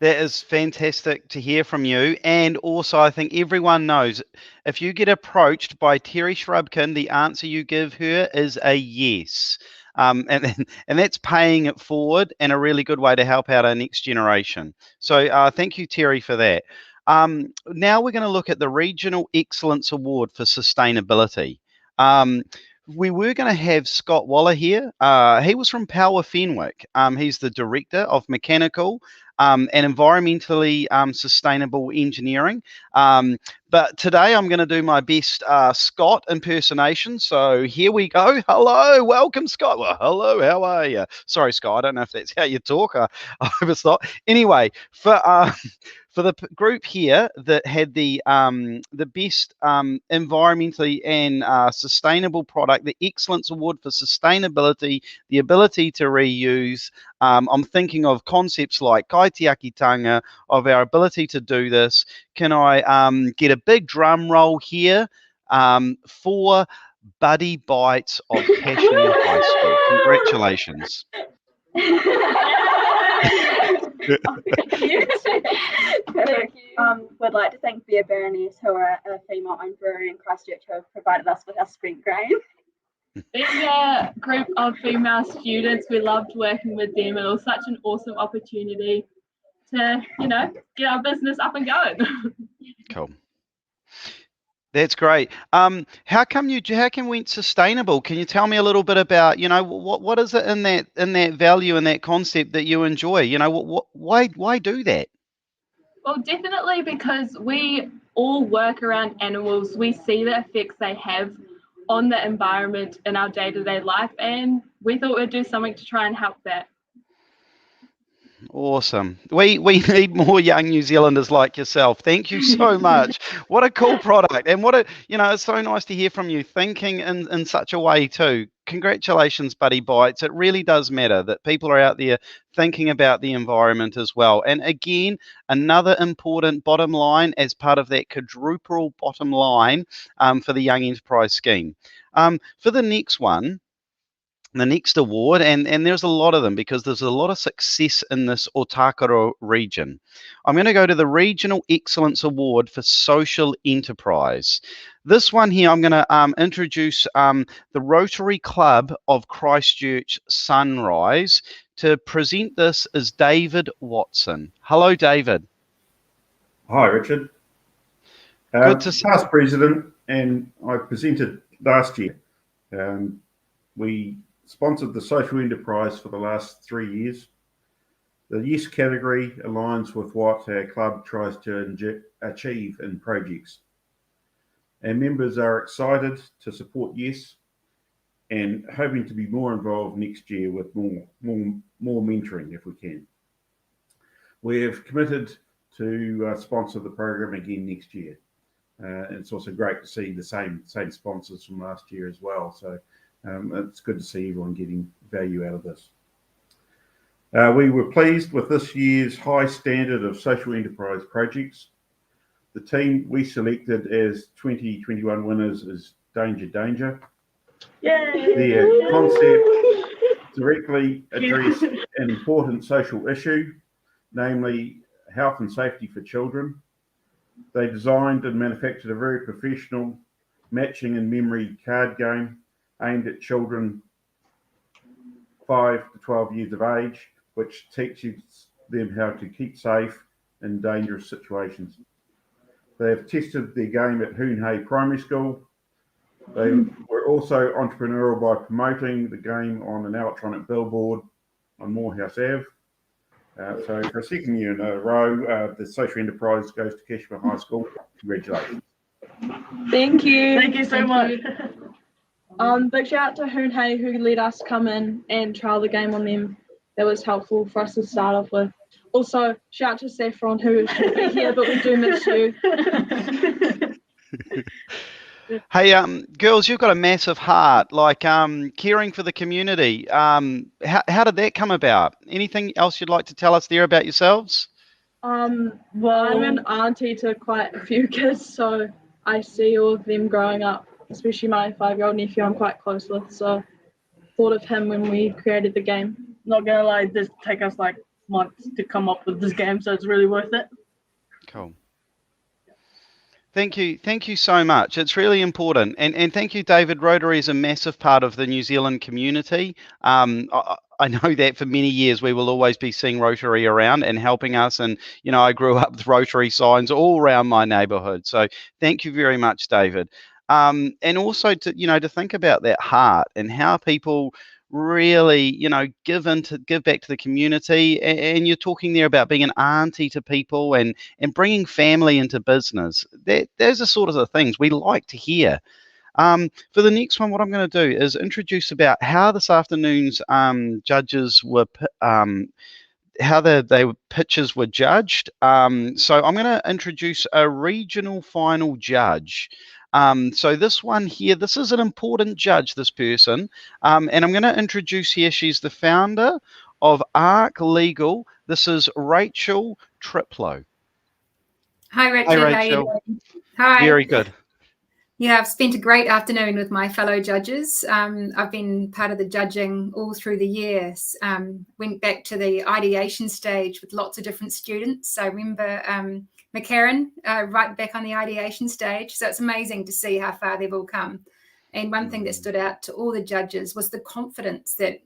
That is fantastic to hear from you. And also, I think everyone knows if you get approached by Terry Shrubkin, the answer you give her is a yes. And that's paying it forward and a really good way to help out our next generation. So thank you, Terry, for that. Now we're going to look at the Regional Excellence Award for Sustainability. We were going to have Scott Waller here. He was from Power Fenwick. He's the Director of Mechanical and Environmentally Sustainable Engineering. But today I'm going to do my best Scott impersonation. So here we go. Hello, welcome, Scott. Well, hello, how are you? Sorry, Scott, I don't know if that's how you talk. I hope it's not. Anyway, for the group here that had the best environmentally and sustainable product, the Excellence Award for Sustainability, the ability to reuse. I'm thinking of concepts like kaitiakitanga, of our ability to do this. Can I get a big drum roll here for Buddy Bites of Cashmere High School? Congratulations. Would like to thank Beer Baroness, who are a female-owned brewery in Christchurch, who have provided us with our spring grain. Being a group of female students, we loved working with them. It was such an awesome opportunity to, get our business up and going. Cool. That's great. How come went sustainable? Can you tell me a little bit about, what is it in that value and that concept that you enjoy? Why do that? Well, definitely because we all work around animals. We see the effects they have on the environment in our day-to-day life, and we thought we'd do something to try and help that. Awesome. We need more young New Zealanders like yourself. Thank you so much. What a cool product. And it's so nice to hear from you thinking in such a way too. Congratulations, Buddy Bites. It really does matter that people are out there thinking about the environment as well. And again, another important bottom line as part of that quadruple bottom line for the Young Enterprise Scheme. For the next one, the next award, and there's a lot of them because there's a lot of success in this Otakaro region. I'm going to go to the Regional Excellence Award for Social Enterprise. This one here, I'm going to introduce the Rotary Club of Christchurch Sunrise. To present this is David Watson. Hello, David. Hi, Richard. Good to see you. Past president, and I presented last year. We sponsored the social enterprise for the last 3 years. The yes category aligns with what our club tries to achieve in projects. Our members are excited to support yes and hoping to be more involved next year with more mentoring if we can. We have committed to sponsor the program again next year. And it's also great to see the same sponsors from last year as well. So it's good to see everyone getting value out of this. We were pleased with this year's high standard of social enterprise projects. The team we selected as 2021 winners is Danger Danger. Yay! Their concept directly addressed an important social issue, namely health and safety for children. They designed and manufactured a very professional matching and memory card game aimed at children 5 to 12 years of age, which teaches them how to keep safe in dangerous situations. They have tested their game at Hoonhay Primary School. They were also entrepreneurial by promoting the game on an electronic billboard on Morehouse Ave. So for a second year in a row, the social enterprise goes to Keshima High School. Congratulations. Thank you. Thank you so much. Big shout out to Hoon Hay who let us come in and trial the game on them. That was helpful for us to start off with. Also, shout out to Saffron who should be here, but we do miss you. Hey, girls, you've got a massive heart, like caring for the community. How did that come about? Anything else you'd like to tell us there about yourselves? Well, I'm an auntie to quite a few kids, so I see all of them growing up, especially my 5-year-old nephew I'm quite close with, so thought of him when we created the game. Not gonna lie, this take us like months to come up with this game, so it's really worth it. Cool. Thank you so much. It's really important, and thank you, David. Rotary is a massive part of the New Zealand community. I know that for many years we will always be seeing Rotary around and helping us, and I grew up with Rotary signs all around my neighbourhood. So thank you very much, David. And also to think about that heart and how people really give back to the community, and you're talking there about being an auntie to people and bringing family into business. Those are sort of the things we like to hear. For the next one, what I'm going to do is introduce about how this afternoon's judges were how the pitches were judged. So I'm going to introduce a regional final judge. So this one here, this is an important judge, this person, and I'm going to introduce here, she's the founder of ARC Legal. This is Rachel Triplow. Hi, Richard. Hi, How Rachel. are you doing? Hi. Very good. Yeah, I've spent a great afternoon with my fellow judges. I've been part of the judging all through the years. Went back to the ideation stage with lots of different students. I remember McCarran right back on the ideation stage. So it's amazing to see how far they've all come. And one thing that stood out to all the judges was the confidence that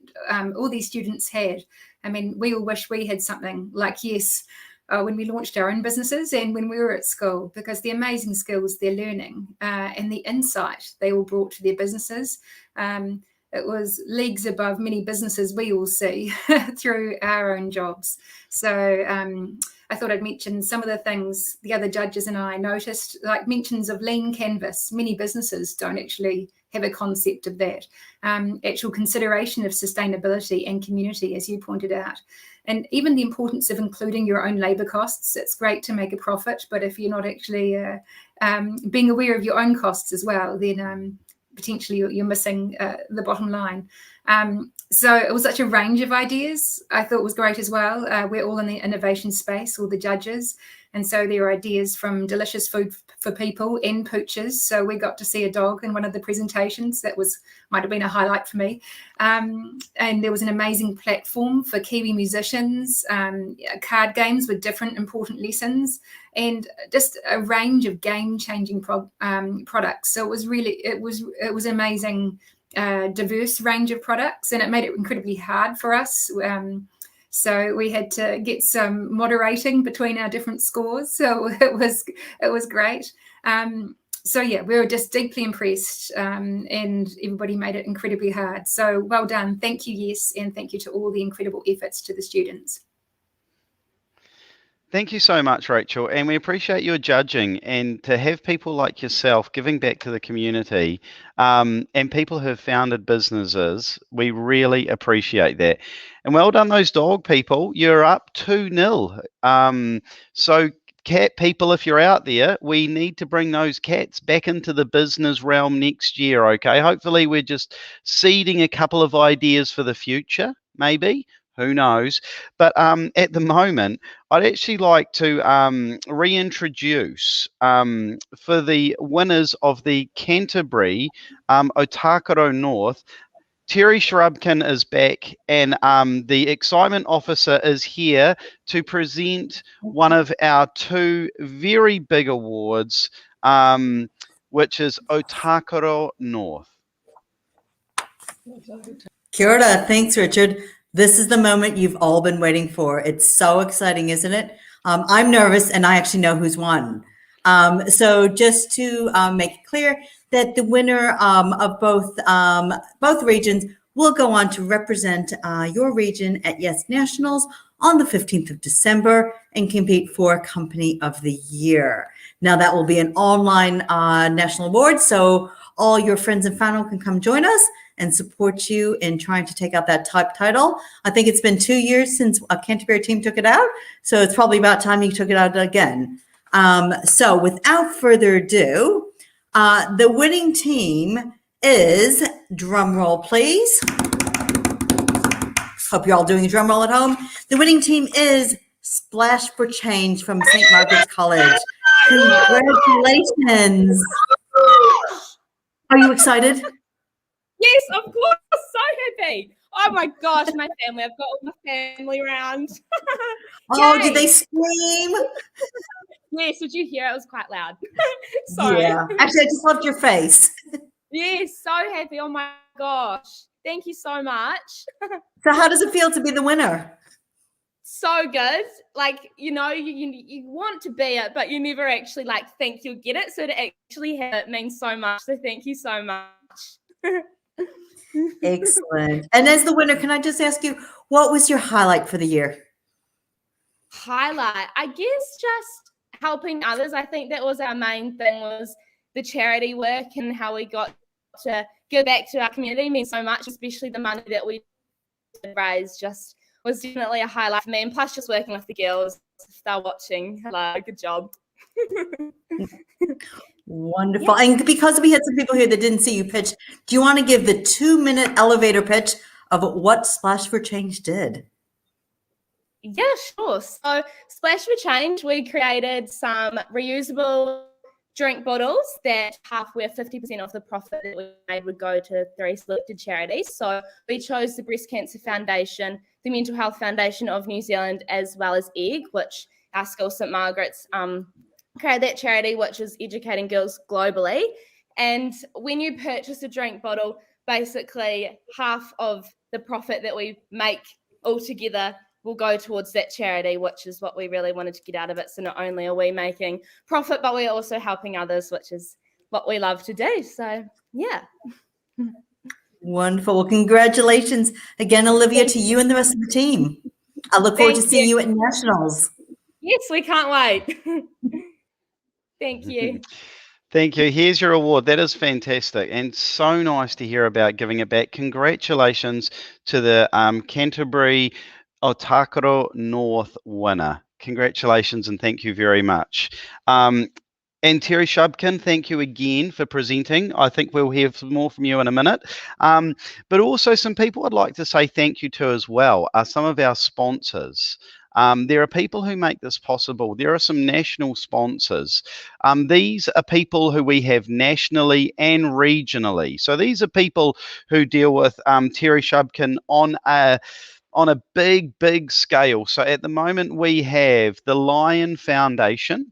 all these students had. I mean, we all wish we had something like Yes when we launched our own businesses and when we were at school, because the amazing skills they're learning and the insight they all brought to their businesses, it was leagues above many businesses we all see through our own jobs. So I thought I'd mention some of the things the other judges and I noticed, like mentions of lean canvas. Many businesses don't actually have a concept of that. Actual consideration of sustainability and community, as you pointed out. And even the importance of including your own labour costs. It's great to make a profit, but if you're not actually being aware of your own costs as well, then potentially you're missing the bottom line. So it was such a range of ideas. I thought was great as well. We're all in the innovation space, all the judges. And so there are ideas from delicious food for people and pooches. So we got to see a dog in one of the presentations. That might have been a highlight for me. And there was an amazing platform for Kiwi musicians, card games with different important lessons, and just a range of game-changing products. So it was amazing, diverse range of products, and it made it incredibly hard for us. So we had to get some moderating between our different scores. So it was great. So yeah, we were just deeply impressed, and everybody made it incredibly hard. So well done. Thank you, Yes, and thank you to all the incredible efforts to the students. Thank you so much, Rachel, and we appreciate your judging, and to have people like yourself giving back to the community, and people who have founded businesses. We really appreciate that. And well done, those dog people. You're up 2-0. So cat people, if you're out there, we need to bring those cats back into the business realm next year, okay? Hopefully we're just seeding a couple of ideas for the future, maybe. Who knows? But at the moment, I'd actually like to reintroduce for the winners of the Canterbury Otakaro North. Terry Shrubkin is back, and the excitement officer is here to present one of our 2 very big awards, which is Otakaro North. Kia ora. Thanks, Richard. This is the moment you've all been waiting for. It's so exciting, isn't it? I'm nervous, and I actually know who's won. So just to make it clear that the winner of both regions will go on to represent your region at Yes Nationals on the 15th of December and compete for Company of the Year. Now that will be an online national award, so all your friends and family can come join us and support you in trying to take out that top title. I think it's been 2 years since a Canterbury team took it out, so it's probably about time you took it out again. So without further ado, the winning team is, drum roll please. Hope you're all doing a drum roll at home. The winning team is Splash for Change from St. Margaret's College. Congratulations. Are you excited? Yes, of course. So happy. Oh my gosh, my family. I've got all my family around. Oh, did Yay. they scream? Yes, did you hear? It was quite loud. Sorry. Yeah. Actually, I just loved your face. Yes, so happy. Oh my gosh. Thank you so much. So how does it feel to be the winner? So good. Like, you know, you want to be it, but you never actually like think you'll get it. So to actually have it means so much. So thank you so much. Excellent. And as the winner, can I just ask you, what was your highlight for the year? Highlight, I guess, just helping others. I think that was our main thing, was the charity work and how we got to give back to our community means so much, especially the money that we raised just was definitely a highlight for me. And plus just working with the girls, if they're watching, hello, good job. Wonderful. Yeah. And because we had some people here that didn't see you pitch, do you want to give the 2-minute elevator pitch of what Splash for Change did? Yeah, sure. So Splash for Change, we created some reusable drink bottles that halfway, 50% of the profit that we made would go to 3 selected charities. So we chose the Breast Cancer Foundation, the Mental Health Foundation of New Zealand, as well as EGG, which our school, St. Margaret's, created that charity, which is educating girls globally. And when you purchase a drink bottle, basically half of the profit that we make altogether will go towards that charity, which is what we really wanted to get out of it. So not only are we making profit, but we're also helping others, which is what we love to do. So yeah. Wonderful. Well, congratulations again, Olivia, to you and the rest of the team. I look forward to seeing you at Nationals. Yes, we can't wait. Thank you. Thank you. Here's your award. That is fantastic and so nice to hear about giving it back. Congratulations to the Canterbury Otakaro North winner. Congratulations and thank you very much. And Terry Shubkin, thank you again for presenting. I think we'll hear more from you in a minute. But also some people I'd like to say thank you to as well are some of our sponsors. There are people who make this possible. There are some national sponsors. These are people who we have nationally and regionally. So these are people who deal with Terry Shubkin on a big scale. So at the moment we have the Lion Foundation.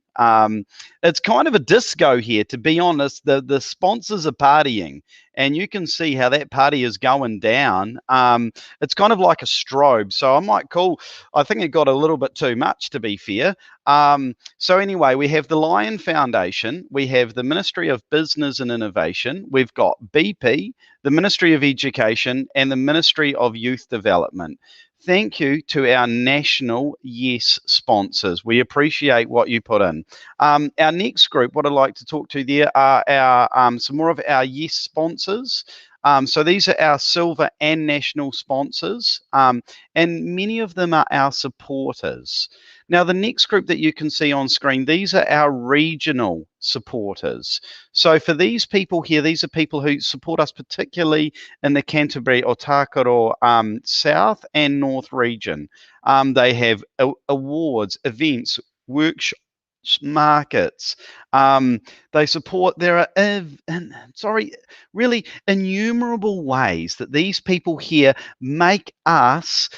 It's kind of a disco here, to be honest. The sponsors are partying, and you can see how that party is going down. It's kind of like a strobe. So I think it got a little bit too much, to be fair. So anyway, we have the Lion Foundation, we have the Ministry of Business and Innovation, we've got BP, the Ministry of Education, and the Ministry of Youth Development. Thank you to our national Yes sponsors. We appreciate what you put in. Our next group, what I'd like to talk to there are our some more of our Yes sponsors. So these are our silver and national sponsors, and many of them are our supporters. Now, the next group that you can see on screen, these are our regional supporters. So for these people here, these are people who support us particularly in the Canterbury Otakaro South and North region. They have awards, events, workshops, markets. They support, there are really innumerable ways that these people here make us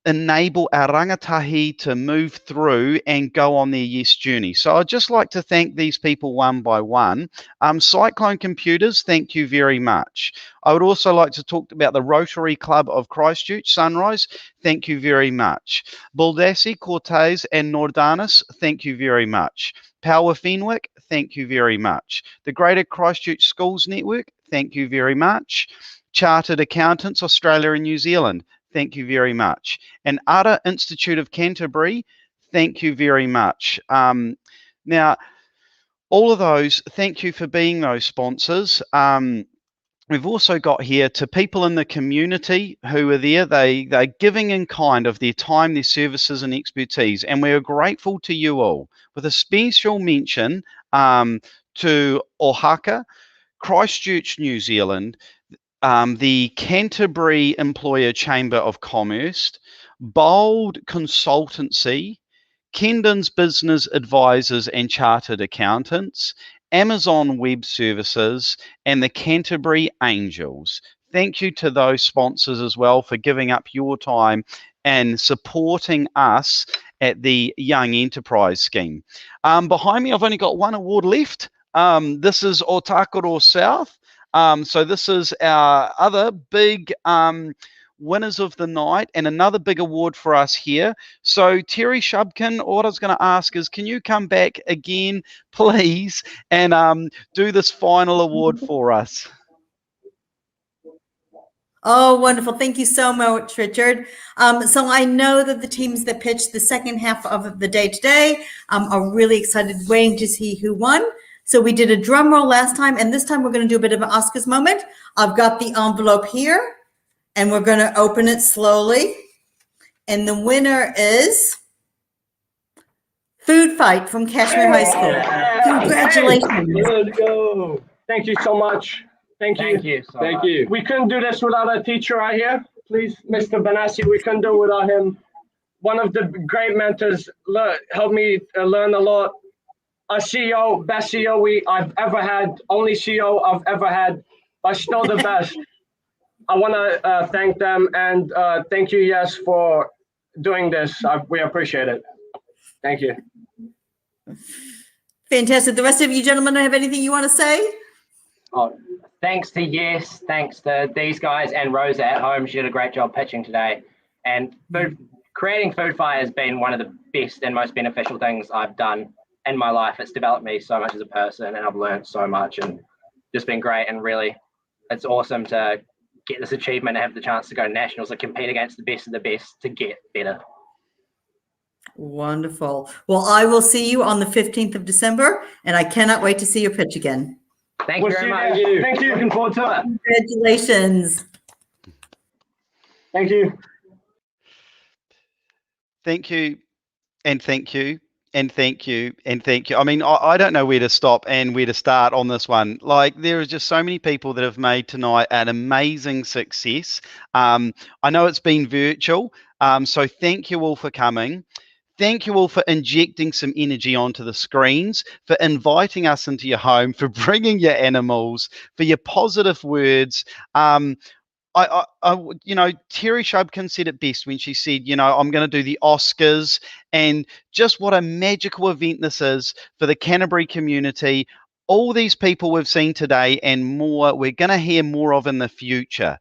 enable our rangatahi to move through and go on their Yes journey. So I'd just like to thank these people one by one. Cyclone Computers, thank you very much. I would also like to talk about the Rotary Club of Christchurch, Sunrise, thank you very much. Baldassi, Cortez and Nordanis, thank you very much. Power Fenwick, thank you very much. The Greater Christchurch Schools Network, thank you very much. Chartered Accountants Australia and New Zealand, thank you very much. And Ara Institute of Canterbury, thank you very much. Now, all of those, thank you for being those sponsors. We've also got here to people in the community who are there. They're giving in kind of their time, their services and expertise. And we are grateful to you all, with a special mention to Oaxaca, Christchurch, New Zealand, the Canterbury Employer Chamber of Commerce, Bold Consultancy, Kendon's Business Advisors and Chartered Accountants, Amazon Web Services, and the Canterbury Angels. Thank you to those sponsors as well for giving up your time and supporting us at the Young Enterprise Scheme. Behind me, I've only got one award left. This is Otakaro South. So this is our other big winners of the night, and another big award for us here. So Terry Shubkin, what I was going to ask is, can you come back again, please, and do this final award for us? Oh, wonderful. Thank you so much, Richard. So I know that the teams that pitched the second half of the day today are really excited, waiting to see who won. So we did a drum roll last time, and this time we're going to do a bit of an Oscars moment. I've got the envelope here, and we're going to open it slowly. And the winner is Food Fight from Kashmir High School. Congratulations. Let's go. Thank you so much. Thank you. Thank you so Thank much. you. We couldn't do this without our teacher right here. Please, Mr. Benassi, we couldn't do it without him. One of the great mentors, helped me learn a lot. A CEO, best CEO I've ever had, only CEO I've ever had, but still the best. I want to thank them, and thank you, Yes, for doing this. We appreciate it. Thank you. Fantastic. The rest of you gentlemen, have anything you want to say? Oh, thanks to Yes, thanks to these guys and Rosa at home. She did a great job pitching today. And creating Food Fight has been one of the best and most beneficial things I've done in my life. It's developed me so much as a person, and I've learned so much, and just been great. And really, it's awesome to get this achievement and have the chance to go to nationals and compete against the best of the best to get better. Wonderful. Well, I will see you on the 15th of December, and I cannot wait to see your pitch again. Thank you very much. Thank you. Looking forward to it. Congratulations. Thank you. Thank you, and thank you, and thank you, and thank you. I mean, I don't know where to stop and where to start on this one. Like, there are just so many people that have made tonight an amazing success. I know it's been virtual, so thank you all for coming. Thank you all for injecting some energy onto the screens, for inviting us into your home, for bringing your animals, for your positive words. You know, Terry Shubkin said it best when she said, you know, I'm going to do the Oscars, and just what a magical event this is for the Canterbury community. All these people we've seen today and more, we're going to hear more of in the future.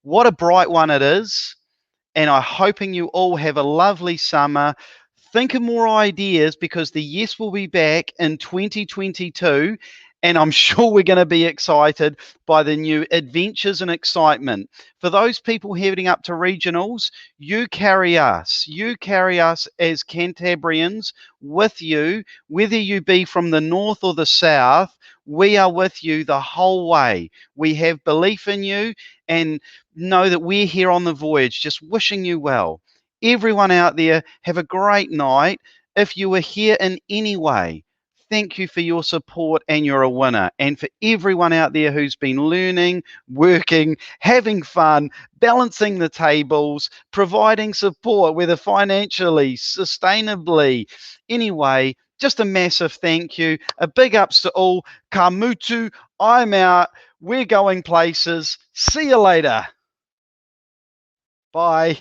What a bright one it is. And I'm hoping you all have a lovely summer. Think of more ideas, because the Yes will be back in 2022. And I'm sure we're going to be excited by the new adventures and excitement. For those people heading up to regionals, you carry us. You carry us as Cantabrians with you, whether you be from the north or the south. We are with you the whole way. We have belief in you, and know that we're here on the voyage, just wishing you well. Everyone out there, have a great night. If you were here in any way, thank you for your support, and you're a winner. And for everyone out there who's been learning, working, having fun, balancing the tables, providing support, whether financially, sustainably, anyway, just a massive thank you. A big ups to all. Ka mutu, I'm out. We're going places. See you later. Bye.